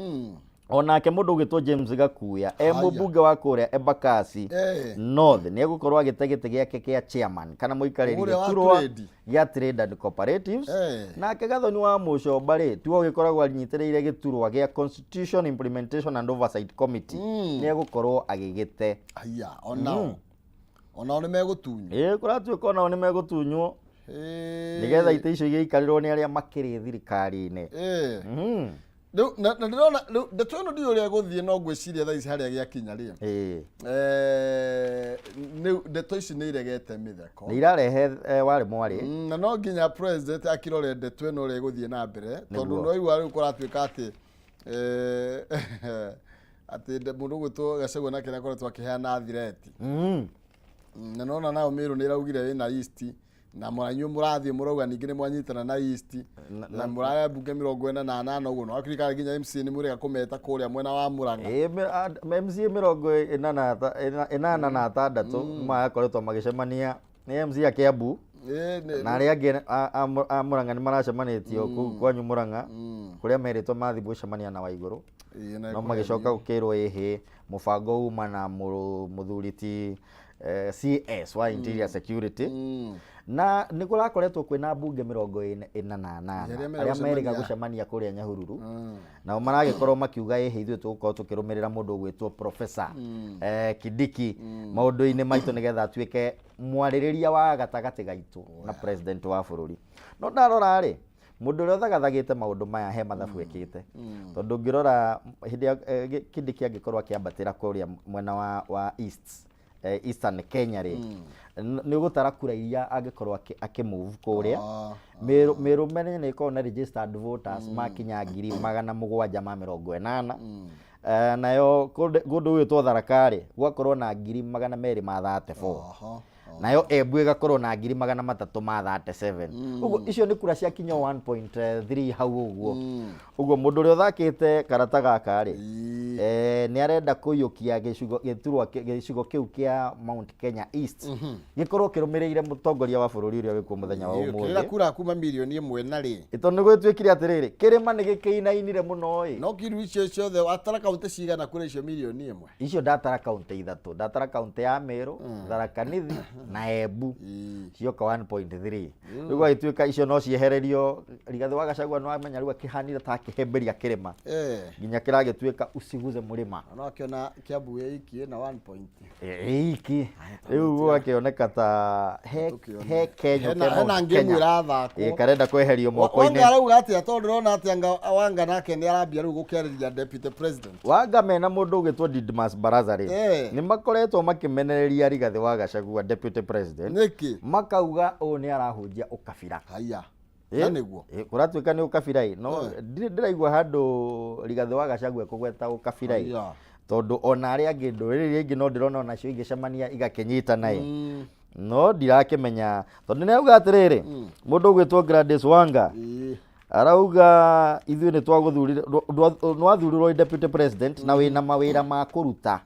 onake mundu ugitwo James Gakuya mũmbunge wa kuria Embakasi North ni egukorwo agite gite giake kia chairman kana muikariri giturwa gia Trade and Cooperatives nake Gathoni wa Mucomba ri tuo gikoragwo anyitiriire giturwa gia Constitution Implementation and Oversight Committee ni egukorwo agigite haya onao ni megutunywo kuratuika onao ni megutunywo nigetha ite icio igikarirwo ni aria makiri thirikari-ini na ndona ndeto no ndio ria guthie no gwiciria thaa ici haria giakinya ri ndeto ici ni iregete mitheko ni irarehe wari mwari na no nginya president akirore ndeto ino ria guthie na mbere tondu no igwa ri kuratuika ati mundu gwitwo Gachagua na kira koretwo akiheana thireti na nona nao Meru ni iraugire ina east na mwanyu murathie murauga ningi ni mwanyitana na east na muraya bunge 48 uguo no akirika nginya MC ni murega kumeta kuria mwena wa Muranga MC 86 makoretwo magicemania ni MC ya Kiambu na aria angi a Muranga ni maracemanitio kwanyu Muranga kuria meritwo mathi bucemania na Waiguru no magicoka gukirwo ihi mubango uma na muthuriti CS wa Interior Security na nikurakoretwo kwina bunge 48 aria meriga gucemania kuria Nyahururu na maragikorwo makiuga ihi ithuĩ tugukorwo tukirumirira mundu gwitwo Professor Kindiki maundu-ini maitu nigetha atuike mwaririria wa gatagati gaitu na president wa bururi no ndarora ri mundu uria thagathagite maundu maya he mathabu ekite tondu ngirora hindi Kindiki angikorwo akiambatira kuria mwena wa Eastern Kenya ri ni ugutara kura iria angikorwo akimove kuria Meru menye ni ko na registered voters makinya 780 nayo gundu gwitwo Tharakari gwakorwo na 234 nayo Embu igakorwo na 337 uguo icio ni kura cia kinyo 1.3 hau uguo uguo mundu uri uthakite karata gaka ri ni arenda kuyukia gicigo kiu kia Mount Kenya East gikorwo kirumirire mutongoria wa bururi uria wikuo muthenya wa umuthi kira kura kuma milioni 1 na ri ito ni gwitwikire atiriri kirima ni gikinainire muno no kiru icio ciothe atara kaunti cigana kura icio milioni 1 icio datara kaunti ithatu datara kaunti ya Meru Tharaka Nithi na Embu cioka 1.3 riu aituika icio no ciehererio Rigathi wa Gachagua no amenya riu akihanire ta kihemberia kirima nginya kiragituika usiguze murima no akiona Kiambu iki na 1 point iki riu akioneka ta he Kenya na ngimwira thako karenda kweherio moko-ini wanga rauga atia tondu rona atia Wanga nake ni arambia riu gukeriria deputy president Wanga mena mundu ugitwo Didmas Baraza ri ni makoretwo makimenereria Rigathi wa Gachagua deputy president niki makauga o ni arahunjia ukabira haya na niguo kuratuika ni ukabira no ndiraigua handu Rigathi wa Gachagua kugweta ukabira tondu ona aria angi nduriri ingi no ndirona ona cio igicemania igakinyita nae no ndirakimenya tondu ni auga atiriri mundu ugwitwo Gladys Wanga arauga ithuĩ nĩ twaguthurire nĩwathurirwo deputy president na wĩna mawĩra ma kũruta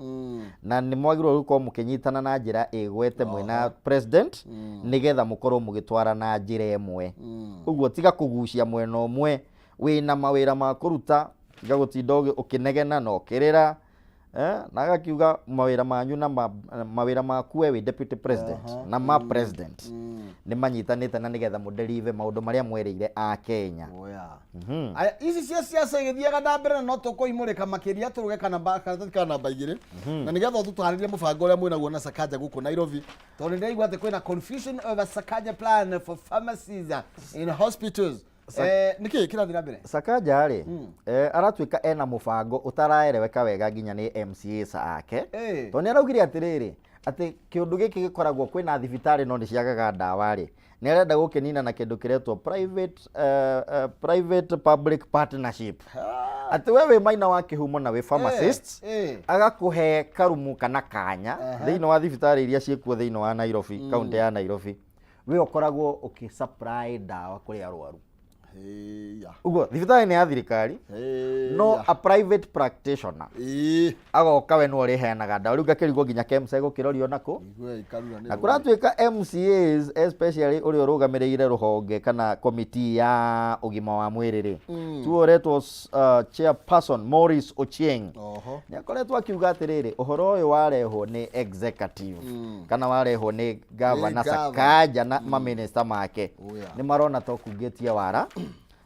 na nĩ mwagĩrĩirwo gũkorwo mũkĩnyitana na njĩra ĩgwete mwĩna president nĩgetha mũkorwo mũgĩtwara na njĩra ĩmwe ũguo tiga kũgucia mwena ũmwe wĩna mawĩra ma kũruta tiga gũtinda ũkĩnegena na ũkĩrĩra na agakiuga mawĩra manyu na mawĩra maku we deputy president na ma president ni manyitanite na nigetha mudelive maundu maria mwereire a Kenya aya ici cia siasa igithiaga na mbere no tukoimurika makiria turuge kana namba igiri na nigetha tutwaririe mubango uria mwina guona Sakaja guku Nairobi tondu ndirigwa ati kwina confusion over Sakaja plan for pharmacies in hospitals niki kirathira mbere Sakaja ari aratuika ena mubango utaraereweka wega nginya ni MCAs ake to ni araugire atiriri ati kiundu giki gikoragwo kwina thibitari no ni ciagaga ndawa ri ni arenda gukinina na kindu kiretwo private public partnership ati wewe maina wa kihumo na we pharmacist agakuhe karumu kana kanya thiino wa thibitari iria ciekuo thiino wa Nairobi county ya Nairobi we ukoragwo ukisupply ndawa kuri arwaru uguo thibitarĩ nĩ ya thirikari no a private practitioner agoka we no riheanaga ndawa rĩu ngakĩrigwo nginya KEMSA gũkĩrorio nako na kũratuĩka MCAs especially ũrĩa ũrũgamĩrĩire rũhonge kana committee ya ũgima wa mwĩrĩ rĩ tuoretwo chairperson Maurice Ochieng nĩ akoretwo akiuga atĩrĩrĩ ũhoro ũyũ warehwo nĩ executive kana warehwo nĩ governor Sakaja na maminista make nĩ marona to kungĩtie wara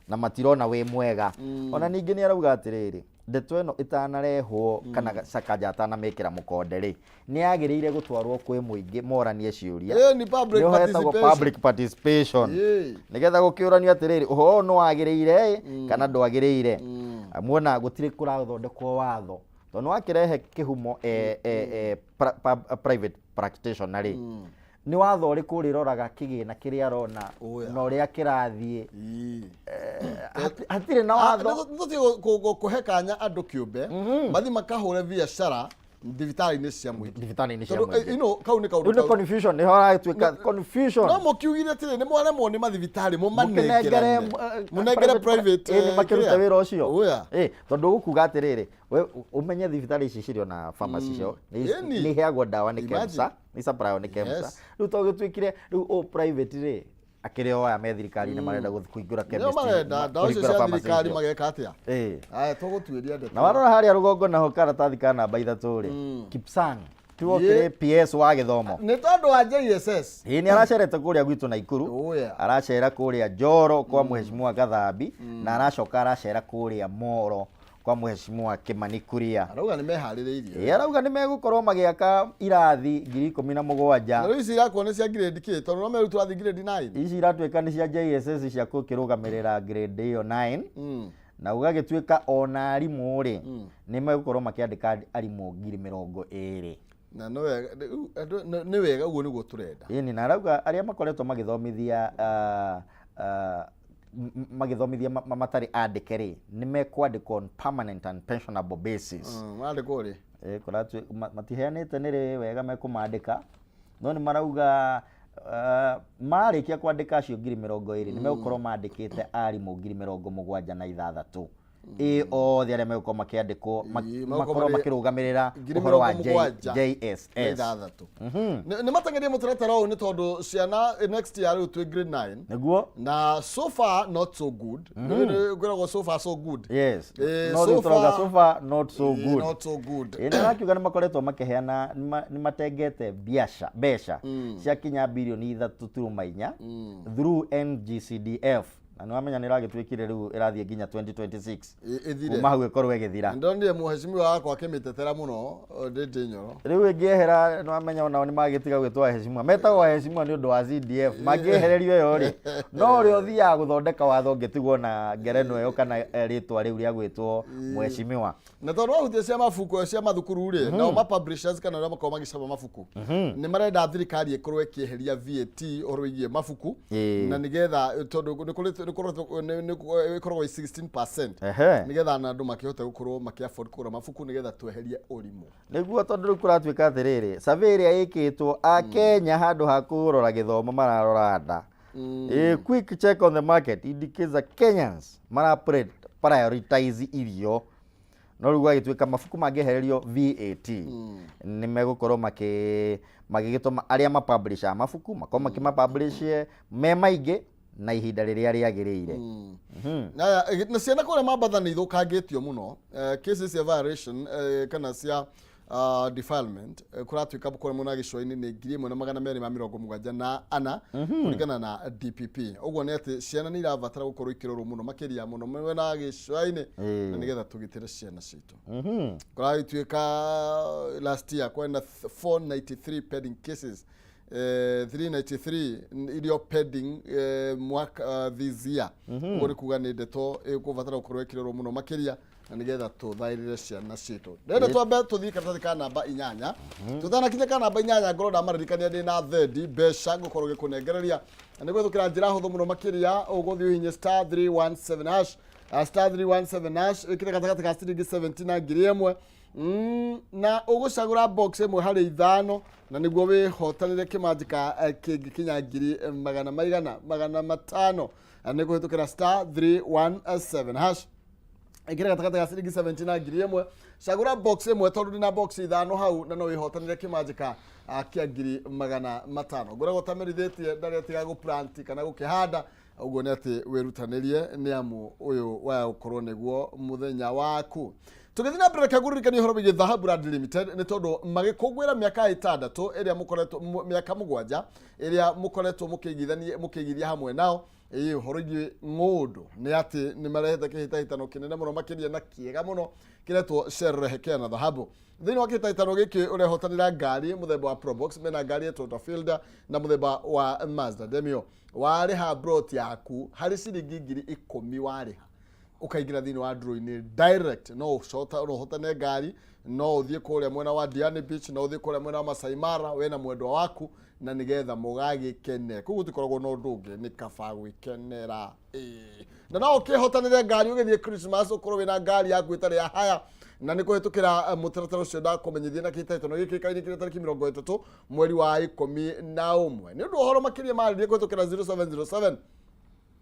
na matirona wĩ mwega ona ningĩ nĩ arauga atĩrĩrĩ ndeto ĩno itanarehwo kana Sakaja atanamĩkĩra mũkonde rĩ nĩ yagĩrĩire gũtwarwo kwĩ mũingĩ moranie ciũria ni public participation nĩgetha gũkĩũranio atĩrĩrĩ ũhoro nĩ wagĩrĩire kana ndwagĩrĩire muona gũtirĩ kũrathondekwo watho tondũ wakĩrehe kĩhumo private practitioner rĩ ni watho ũrĩkũ ũrĩroraga kĩgĩna kĩrĩa arona na ũrĩa kĩrathiĩ hatirĩ na watho nĩtũthiĩ kũhe kanya andũ kĩũmbe mathi makahũre biacara thibitarĩ-inĩ cia mũingĩ kau nĩ kaũndũ confusion nĩ haratuĩka confusion no mũkiugire atĩrĩ nĩ mwaremwo nĩ mathibitarĩ mũmanengere private nĩ makĩruta wĩra ũcio tondũ gũkuga atĩrĩrĩ ũmenye thibitarĩ ici cirĩ na pharmacy cio nĩ heagwo ndawa nĩ KEMSA nĩ supply nĩ KEMSA rĩu to gĩtuĩkire rĩu private rĩ akĩrĩ oya me thirikari-inĩ marenda kũhingũra chemist ndawa icio cia thirikari mageka atĩa aya tũgũtuĩria ndeto na warora harĩa rũgongo naho karatathi ka namba 3 rĩ Kipsang tuo kĩrĩ PS wa gĩthomo nĩ tondũ wa JSS nĩ aracerete kũrĩa gwitũ Naikuru aracera kũrĩa Njoro kwa Mheshimiwa Gathambi na aracoka aracera kũrĩa Moro kwa Mheshimiwa Kimani Kuria arauga nĩ meharĩrĩirie arauga nĩ megũkorwo magĩaka irathi 17,000 na rĩu ici irakwo nĩ cia grade kĩ tondũ no merutwo athi grade 9 ici iratuĩka nĩ cia JSS cia gũkĩrũgamĩrĩra grade ĩyo 9 na ũgagĩtuĩka ona arimũ rĩ nĩ megũkorwo makĩandĩka arimũ 20,000 na nĩ wega ũguo nĩguo tũrenda ĩni na arauga arĩa makoretwo magĩthomithia matarĩ andĩke rĩ nĩ mekwandĩkwo on permanent and pensionable basis mandĩkwo rĩ kũratuĩ matiheanĩte nĩ wega mekũmandĩka no nĩ marauga marĩkia kwandĩka acio 20,000 nĩ megũkorwo mandĩkĩte arimũ 76,000 othe arĩa megũkorwo makĩandĩkwo makorwo makĩrũgamĩrĩra ũhoro wa JSS nĩ matengerie mũtaratara ũyũ nĩ tondũ ciana next year rĩu twĩ grade 9 nĩguo na so far not so good ngoragwo so far so good yes so far not so good nĩ rakiuga nĩ makoretwo makĩheana nĩ matengete mbeca cia kinya bilioni 3.4 through NGCDF na nĩ wamenya nĩ ragĩtuĩkire rĩu ĩrathiĩ nginya 2026 kuma hau ĩkorwo ĩgĩthira ndonire mũheshimiwa wakwa akĩmĩtetera mũno ndĩ Nyoro rĩu ĩngĩehera nĩ wamenya onao nĩ magĩtiga gwĩtwo aheshimiwa metagwo aheshimiwa nĩ ũndũ wa CDF mangĩehererio ĩyo rĩ no ũrĩa ũthiaga gũthondeka watho ũngĩtigwo na ngerenwa ĩyo kana rĩtwa rĩu rĩa gwĩtwo mũheshimiwa na tondũ wahutia cia mabuku cia mathukuru rĩ nao mapublishers kana arĩa makorwo magĩcaba mabuku nĩ marenda thirikari ĩkorwo ĩkĩeheria VAT ũhoro wĩgiĩ mabuku na nĩgetha tondũ nĩ ĩkoragwo 16% nĩgetha na andũ makĩhota gũkorwo makĩafford kũgũra mabuku nĩgetha tweherie ũrimũ nĩguo tondũ rĩu kũratuĩka atĩrĩrĩ survey ĩrĩa ĩkĩtwo Akenya handũ ha kũrora gĩthomo mararora nda a quick check on the market indicates that Kenyans prioritize irio no rĩu gagĩtuĩka mabuku mangĩehererio VAT nĩ megũkorwo magĩgĩtũma arĩa mapublisha mabuku makorwo makĩmapublish me maingĩ na ihinda rĩrĩa rĩagĩrĩire na ciana kũrĩa mambatha nĩ ithũkangĩtio mũno cases cia violation kana cia defilement kũratuĩka kũrĩa mũna gĩcũa-inĩ nĩ 1,274 kũringana na DPP ũguo nĩ atĩ ciana nĩ irabatara gũkorwo ikĩrorwo mũno makĩria mũno mwena gĩcũa-inĩ na nĩgetha tũgitĩre ciana citũ kũratuĩka last year kwenda 493 pending cases 393 irio pending mwaka this year ũguo nĩ kuga nĩ ndeto ĩkũbatara gũkorwo ĩkĩrorwo mũno makĩria na nĩgetha tũthaĩrĩre ciana citũ ndĩrenda twambe tũthiĩ karatathi ka namba 8 tũtanakinya ka namba 8 ngorwo ndamarĩrĩkania ndĩ na thendi mbeca ngũkorwo gĩkũnengereria na nĩguo tũkĩra njĩra hũthũ mũno makĩria ũgũthiĩ ũhihinye *317# *317# ĩkĩre gatagatĩ ka ciringi 17 na ngiri ĩmwe na ugucagura box imwe hari ithano na niguo wihotanire kimanjika kinya ngiri magana matano ni kuhitukira star 317 hash ikira gatakata ga ciringi 17 na ngiri imwe cagura box imwe tondu na box ithano hau na no wihotanire kimanjika kia ngiri magana matano ngoragwo tamerithitie ndari tiga gu plant kana gukihanda uguo ni ati wirutanirie ni amu uyu wa ukorwo niguo muthenya waku tugithina mbere kaguririkani horo bige Dhahabu Brand Limited ni tondu magikungwira miaka 6 iria mukoretwo miaka 7 iria mukoretwo mukigithia hamwe nao horo igi ngundu ni ati ni marehete kihitahitano kinene muno makiria na kiega muno kiretwo Sherehe na Dhahabu thini wa kihitahitano giki urehotanira ngari muthemba wa Probox mena ngari ya Toyota Fielder na muthemba wa Mazda Demio wariha brot yaku hari ciringi ngiri 10 wariha ukaingira thini wa draw-ini direct no uhotane ngari no uthie kuria mwena wa Diani Beach no uthie kuria mwena wa Masai Mara wena mwendwa waku na nigetha mugagikene kugu tikoragwo no ndungi ni kaba gwikenera na no ukihotanire ngari ugithie Christmas ukorwo wina ngari yaku itari ya haya na ni kuhitukira mutaratara ucio ndakumenyithia na kitahitano giki kaini kire tariki 30 mweri wa 11 ni undu horo makiria mari kuhitukira 0707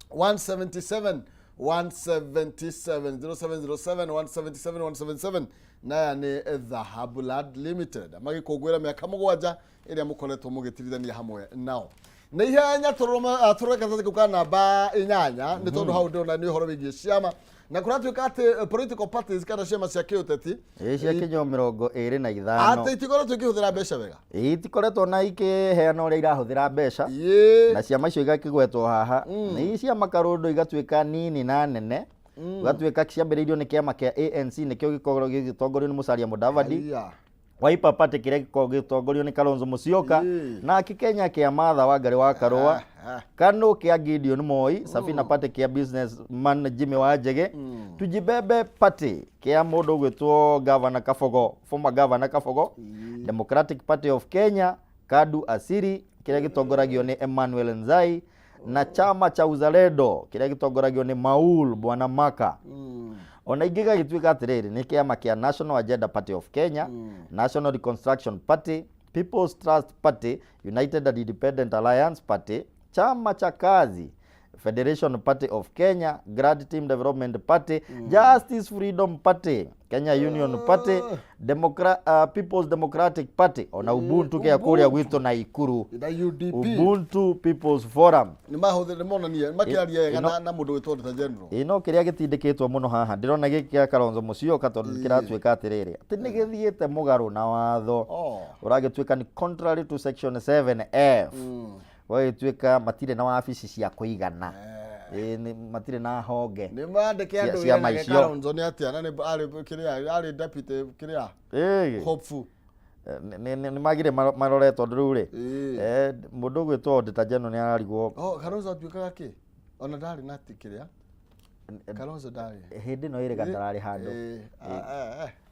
177 177 0707 177 177 na ni Dhahabu Brand Limited magikungwira miaka 7 iria mukoretwo mugitirithania hamwe nao na ihenya tureka kuka namba 8 ni tondu hau ndona ni horo wigie ciama na kuratuika ati political parties kana ciama cia kiuteti cia kinyo 25 ati itikoretwo ikihuthira mbeca wega itikoretwo na ikiheana uria irahuthira mbeca na ciama icio igakigwetwo haha ni ciama karundu igatuika nini na nene igatuika ciambiriirio ni kiama kia ANC nikio gikoragwo gitongorio ni Musalia Mudavadi Wiper Party kiria gikoragwo gitongorio ni Kalonzo Musyoka na Kenya kia Martha Wangari wa Karua KANU kia Gideon Moi Safina Party kia businessman Jimmy Wanjege Tujibebe Party kia mundu gwitwo Governor Kabogo former Governor Kabogo Democratic Party of Kenya Kadu Asiri kiria gitongoragio ni Emmanuel Nzai na chama cha Uzalendo kiria gitongoragio ni Maul Bwana Maka ona ingiga gituika atiriri ni kiama kia National Agenda Party of Kenya National Reconstruction Party People's Trust Party United and Independent Alliance Party chama cha kazi Federation Party of Kenya Grand Team Development Party Justice Freedom Party Kenya Union Party People's Democratic Party ona Ubuntu kia kuria gwito na Ikuru Ubuntu People's Forum ni mahothe monania makiaria na mundu witwo ta general ino kiria gitindikitwo muno haha ndirona giki kia Kalonzo Musyoka tondu kiratuika atiriri ati ni githiete mugaru na watho uragituika ni contrary to section 7F wagituika matire na wabici cia kuigana ni matire na honge ni mandike andu ya Kalonzo ni atia na ni ari deputy kiria hopeful ni magire marore tondu ri mundu gwitwo Auditor General ni ararigwo Kalonzo atuikaga ki ona ndari na tikiria Kalonzo ndari hindi no ire gatarari handu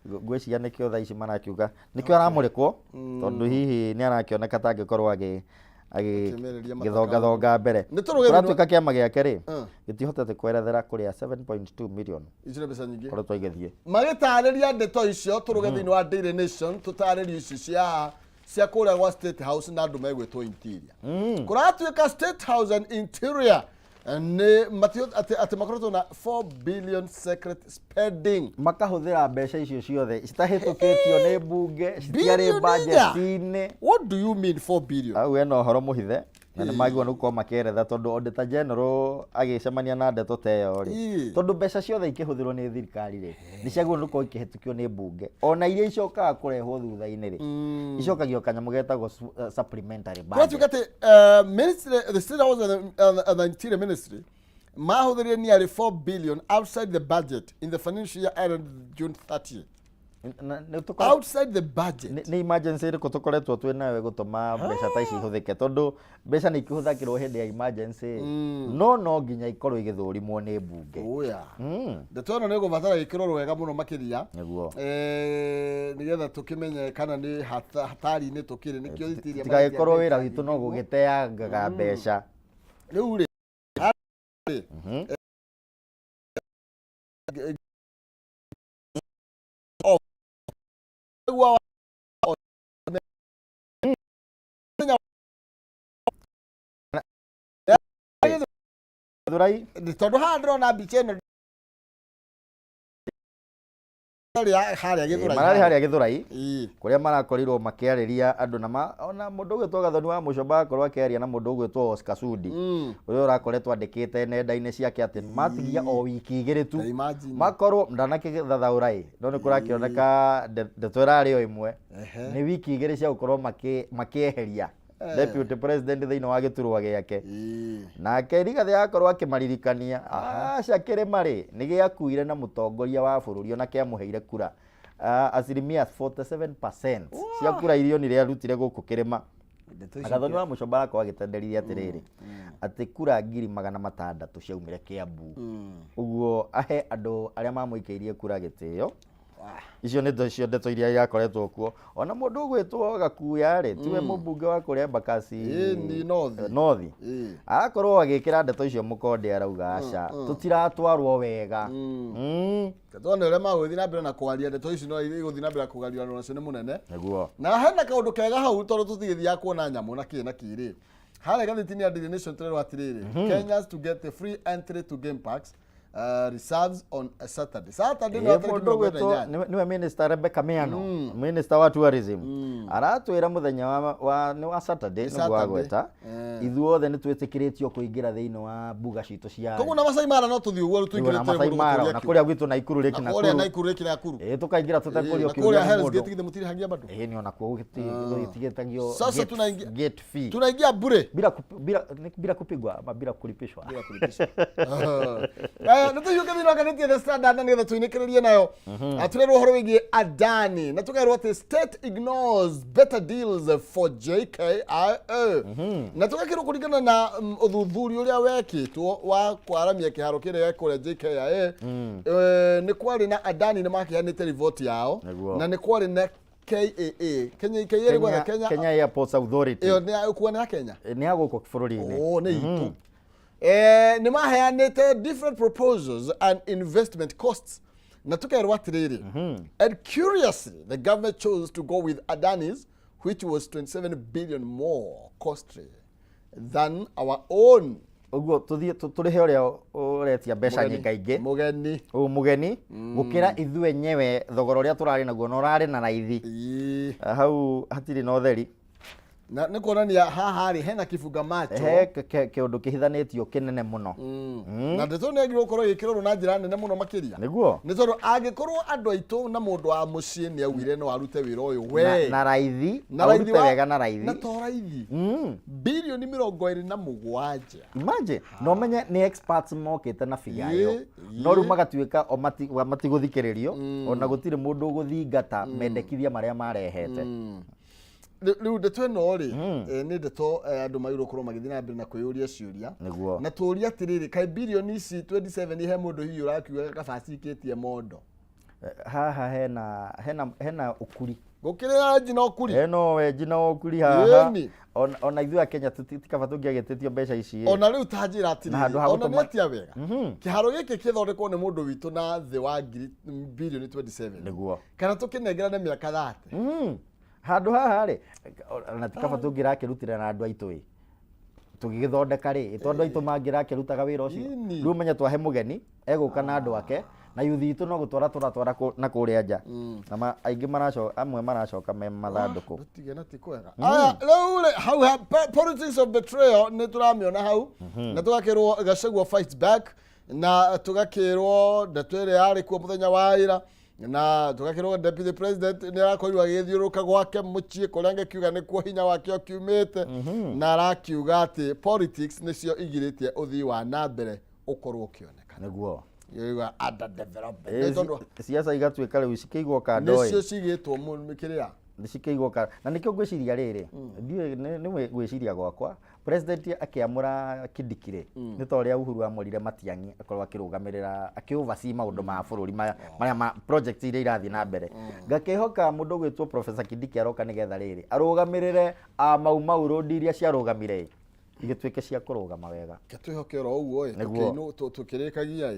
gwiciria nikio thaa ici marakiuga nikio aramurikwo tondu hihi ni arakioneka tangikorwo githonga mbere turatuika kiama giake ri gitihotete kwerethera kuria 7.2 million icire mbeca nyingi korwo igithie magitariria ndeto icio turuge thini wa Daily Nation tutariria ici cia kuria gwa State House na andu megwitwo interior kuratuika State House and interior ni matio ati makorotwo na 4 billion secret spending makahuthira mbeca icio ciothe citahitukitio ni bunge citiari budget-ini. What do you mean 4 billion? Au eno horo muhithe na ni magwa nuko makeretha tondu Auditor General agicemania na ndeto teyo ri tondu mbeca ciothe ikihuthirwo ni thirikari ri ni ciagwo nuko ikihitukio ni bunge ona iria icokaga kurehwo thutha-ini ri icokagio kanyamu getagwo supplementary budget. What you get ministry the State House and the Interior Ministry mahuthirie nearly 4 billion outside the budget in the financial year ended June 30th. Outside the budget ni emergency ri kutokoretwo twinawe gutuma mbeca ta ici ihuthike tondu mbeca ni ikihuthakirwo hindi ya emergency no nginya ikorwo igithurimwo ni bunge oya ndeto no nego batara ikiroro wega muno makiria niguo nigetha tukimenye kana ni hatari ni tukiri nikio itiria tiga ikorwo wira witu no gugiteangaga mbeca riu ri Githurai tondu haha ndirona mbica ĩno mararĩ harĩa Githurai kũrĩa marakorirwo makĩarĩria andũ na ona mũndũ ũgwĩtwo Gathoni wa Mũcomba akorwo akĩaria na mũndũ ũgwĩtwo Oscar Sudi ũrĩa ũrakoretwo andĩkĩte nenda-inĩ ciake atĩ matigia o wiki igĩrĩ tu makorwo ndanakĩthathaũra no nĩ kũrakĩoneka ndeto ĩrarĩ o ĩmwe nĩ wiki igĩrĩ cia gũkorwo makĩeheria Deputy President thĩinĩ wa gĩturwa gĩake nake Rigathĩ agakorwo akĩmaririkania aca kĩrĩma rĩ nĩ gĩakuire na mũtongoria wa bũrũri ona kĩamũheire kura asilimia 47% cia kura irio nĩ rĩarutire gũkũ kĩrĩma. Gathoni wa Mũcomba agakorwo agĩtenderithia atĩrĩrĩ atĩ kura 600,000 ciaumire Kiambu ũguo ahe andũ arĩa mamũikĩirie kura gĩtĩo. Icio nĩ cio ndeto iria irakoretwo kuo ona mũndũ ũgwĩtwo Gakuya rĩ tiwe mũmbunge wa kũrĩa Embakasi North agakorwo agĩkĩra ndeto icio mũkonde arauga aca tũtiratwarwo wega tondũ ũrĩa magũthiĩ na mbere na kwaria ndeto ici no igũthiĩ na mbere kũgario na ũcio nĩ mũnene nĩguo na hena kaũndũ kega hau tondũ tũtigĩthiaga kuona nyamũ na kĩrĩ harĩa gathĩti-inĩ ya Daily Nation tũrerwo atĩrĩrĩ Kenyans to get the free entry to game parks reserves on a Saturday no niwe Minister Rebecca Miano Minister wa Tourism aratwĩra mũthenya wa Saturday nĩ gwagweta ithuothe nĩ twĩtĩkĩrĩtio kũingĩra thĩinĩ wa mbuga citũ cia koguo na Masai Mara no tũthiĩ ũguo tũingĩrĩte na kũrĩa gwitũ Naikuru rĩki Nakuru tũkaingĩra tũtekũrio kũrĩa Hell's Gate githĩ mũtirihagia bado nĩ ona kuo gĩtigĩtagio sasa gate fee tunaingia bure bila kupigwa ama bila kulipishwa nĩtũhiũke thĩinĩ wa ngathĩti ya The Standard na nĩgetha tũinĩkĩrĩrie nayo turerwo ũhoro wĩgiĩ Adani na tũkerwo atĩ state ignores better deals for JKIA na tũgakĩrwo kũringana na ũthuthuria ũrĩa wekĩtwo wa kwaramia kĩharo kĩrĩa kũrĩa JKIA nĩ kwarĩ na Adani nĩ makĩheanĩte riboti yao na nĩ kwarĩ na KAA Kenya Airports Authority ĩyo nĩ kuona ya Kenya nĩ ya gũkũ bũrũri-inĩ nĩ itũ nĩ maheanĩte different proposals and investment costs na tũkerwo atĩrĩrĩ and curiously the government chose to go with Adani's which was 27 billion more costly than our own ũguo tũrĩhe ũrĩa ũretia mbeca nyingaingĩ mũgeni gũkĩra ithuĩ enyewe thogora ũrĩa tũrarĩ naguo na ũrarĩ na raithi hau hatirĩ na ũtheri na nĩ kuonania haha rĩ hena kĩbunga macho kĩũndũ kĩhithanĩtio kĩnene mũno na ndeto nĩ agĩrĩirwo gũkorwo ĩgĩkĩrorwo na njĩra nene mũno makĩria nĩguo nĩ tondũ angĩkorwo andũ aitũ na mũndũ wa mũciĩ nĩ augire no arute wĩra ũyũ we na raithi arute wega na raithi na to raithi birioni 27 imagine no menye nĩ experts mokĩte na figa ĩyo no rĩu magatuĩka matigũthikĩrĩrio ona gũtirĩ mũndũ ũgũthingata mendekithia marĩa marehete rĩu ndeto ĩno rĩ nĩ ndeto andũ magĩrĩirwo gũkorwo magĩthiĩ na mbere na kwĩyũria ciũria na tũũria atĩrĩrĩ kaĩ birioni ici 27 he mũndũ hihi ũrakiuga gabacikĩtie mondo haha hena ũkuri gũkĩrĩra njina ũkuri no we njina ũkuri haha ona ithuĩ a Kenya tũtikaba tũngĩagĩtĩtio mbeca ici ona rĩu ta njĩra atĩrĩrĩ ona nĩ atia wega kĩharo gĩkĩ kĩthondekwo nĩ mũndũ witũ na thĩ wa birioni 27 nĩguo kana tũkĩnengerane mĩaka 30 handũ haha rĩ na tikaba tũngĩrakĩrutĩra na andũ aitũ tũgĩgĩthondeka rĩ tondũ aitũ mangĩrakĩrutaga wĩra ũcio rĩu menye twahe mũgeni egũka na andũ ake na yuthi itũ no gũtwara tũratwara na kũrĩa nja na aingĩ maracoka amwe maracoka me mathandũkũ tũtigena ti kwega rĩu hau politics of betrayal nĩ tũramĩona hau na tũgakĩrwo Gachagua fights back na tũgakĩrwo ndeto ĩrĩa yarĩ kuo mũthenya wa ira na tũgakĩrwo Deputy President nĩ arakorirwo agĩthiũrũrũka gwake mũciĩ kũrĩa angĩkiuga nĩkuo hinya wake ũkiumĩte na arakiuga atĩ politics nĩcio igirĩtie ũthii wa na mbere ũkorwo ũkĩoneka nĩguo yoiga underdevelopment siasa igatuĩka rĩu cikĩigwo kando nĩcio cigĩtwo mũkĩrĩa cikĩigwo kando na nĩkĩo ngwĩciria rĩrĩ nĩ gwĩciria gwakwa president akĩamũra Kindiki nĩ ta ũrĩa Uhuru amũrire Matiang'i akorwo akĩrũgamĩrĩra akĩoversee maũndũ ma bũrũri marĩa project iria irathiĩ na mbere ngakĩhoka mũndũ gwĩtwo Professor Kindiki aroka nĩgetha rĩrĩ arũgamĩrĩre mau road iria ciarũgamire igituike cia kurugama wega ketwihokero uguo tukirikagia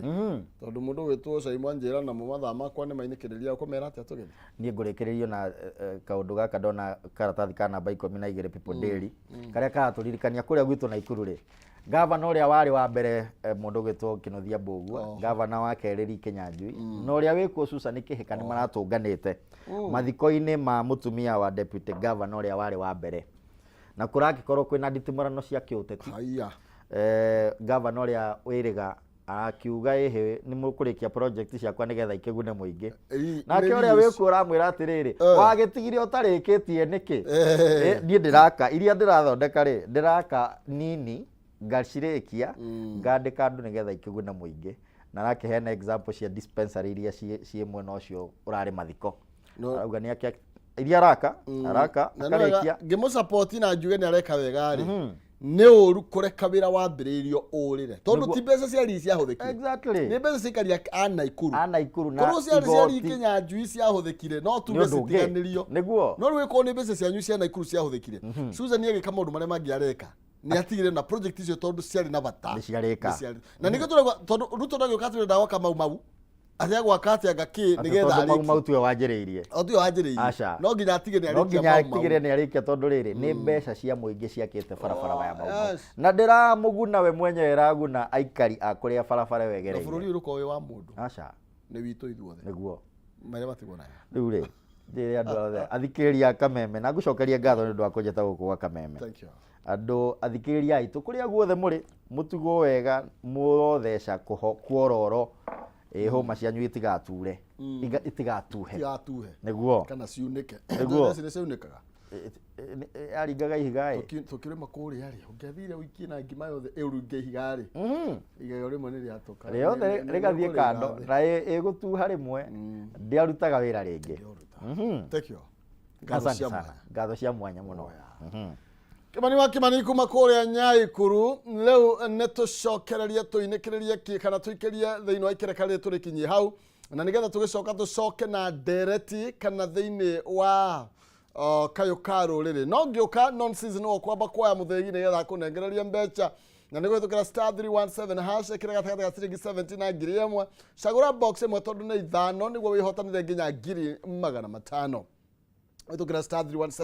tondu mundu witwo Simon Njira na mumatha makwa ni mainikiriria kumera ati atugeni nie ngurikiririo na kaundu gaka ndona karatathi ka namba 12 People Daily karia katuririkania kuria gwitu na Ikuru ri gavana uria wari wa mbere mundu gwitwo Kinothia Mbugua gavana wa kereri Kinyanjui na uria wikuo Susan Kihika ni maratunganite mathiko-ini ma mutumia wa deputy governor uria wari wa mbere na kuragikorwo kwina nditimurano cia kiuteti gavana uria Wiriga akiuga ehe ni mukurikia project ciakwa nigetha ikigune muingi nake uria wikuo uramwira atiriri wagitigire utarikitie niki nie ndiraka iria ndirathondeka ri ndiraka nini ngacirikia ngandika andu nigetha ikigune muingi na nake hena example cia dispensary iria cie mwena ucio urari mathiko arauga ni akia iria araka akarikia ngimo support na njuge ni areka wega ri ni uru kureka wira wambiririo urire tondu ti mbeca cia ri cia huthikire exactly ni mbeca cikaria ana Ikuru na cia ri Kinyanjui cia huthikire no tu mbeca tiganirio niguo no rwiko ni mbeca cia nyu cia na Ikuru cia huthikire Susan ni agika maundu maria mangiareka ni atigire na project icio tondu ciari na bata ni ciareka na niko tondu ruto ndagio katire ndawa kama mau atia gwakati agaki nigetha ari mau tuwe wanjiriirie otuwe wanjiriirie no nginya atigire ni arikia tondu riri ni mbeca cia muingi ciakite barabara ya mau na ndira muguna we mwenyewe iraguna aikari akuria barabara wegereire bururi uruko we wa mundu aca ni witu ithuothe niguo mere matigona riu ri ndire andu othe athikiriria Kameme na ngucokeria ngatho ni ndu akunjeta guku gwa Kameme thank you andu athikiriria itu kuria guothe muri mutugo wega murotheca kuororo homa cianyu itigature itigatuhe niguo kana ciunike niguo ciunikaga aringaga ihiga tukire makuri ari ungathire wiki na ngima yothe eurunge ihiga ri igayo rimwe ni riatoka riothe rigathie kando na igutuha rimwe ndiarutaga wira ringi thank you ngatho cia mwanya muno Kimani wa Kimani kuma kuria Nyaikuru leo netucokereria tuinikiririe kana tuikeria thiini wa ikereka turikinyie hau na nigetha tugicoka tucoke na ndereti kana thiini wa kayukaro riri no ngioka nonsense no kwamba kwa muthegi nigetha kunengereria mbeca na nigo tukira star 317 hash ikira gatagata ga ciringi 70 na ngiri imwe cagura box imwe tondu ni ithano niguo wihotanire nginya ngiri 500 tukira star 317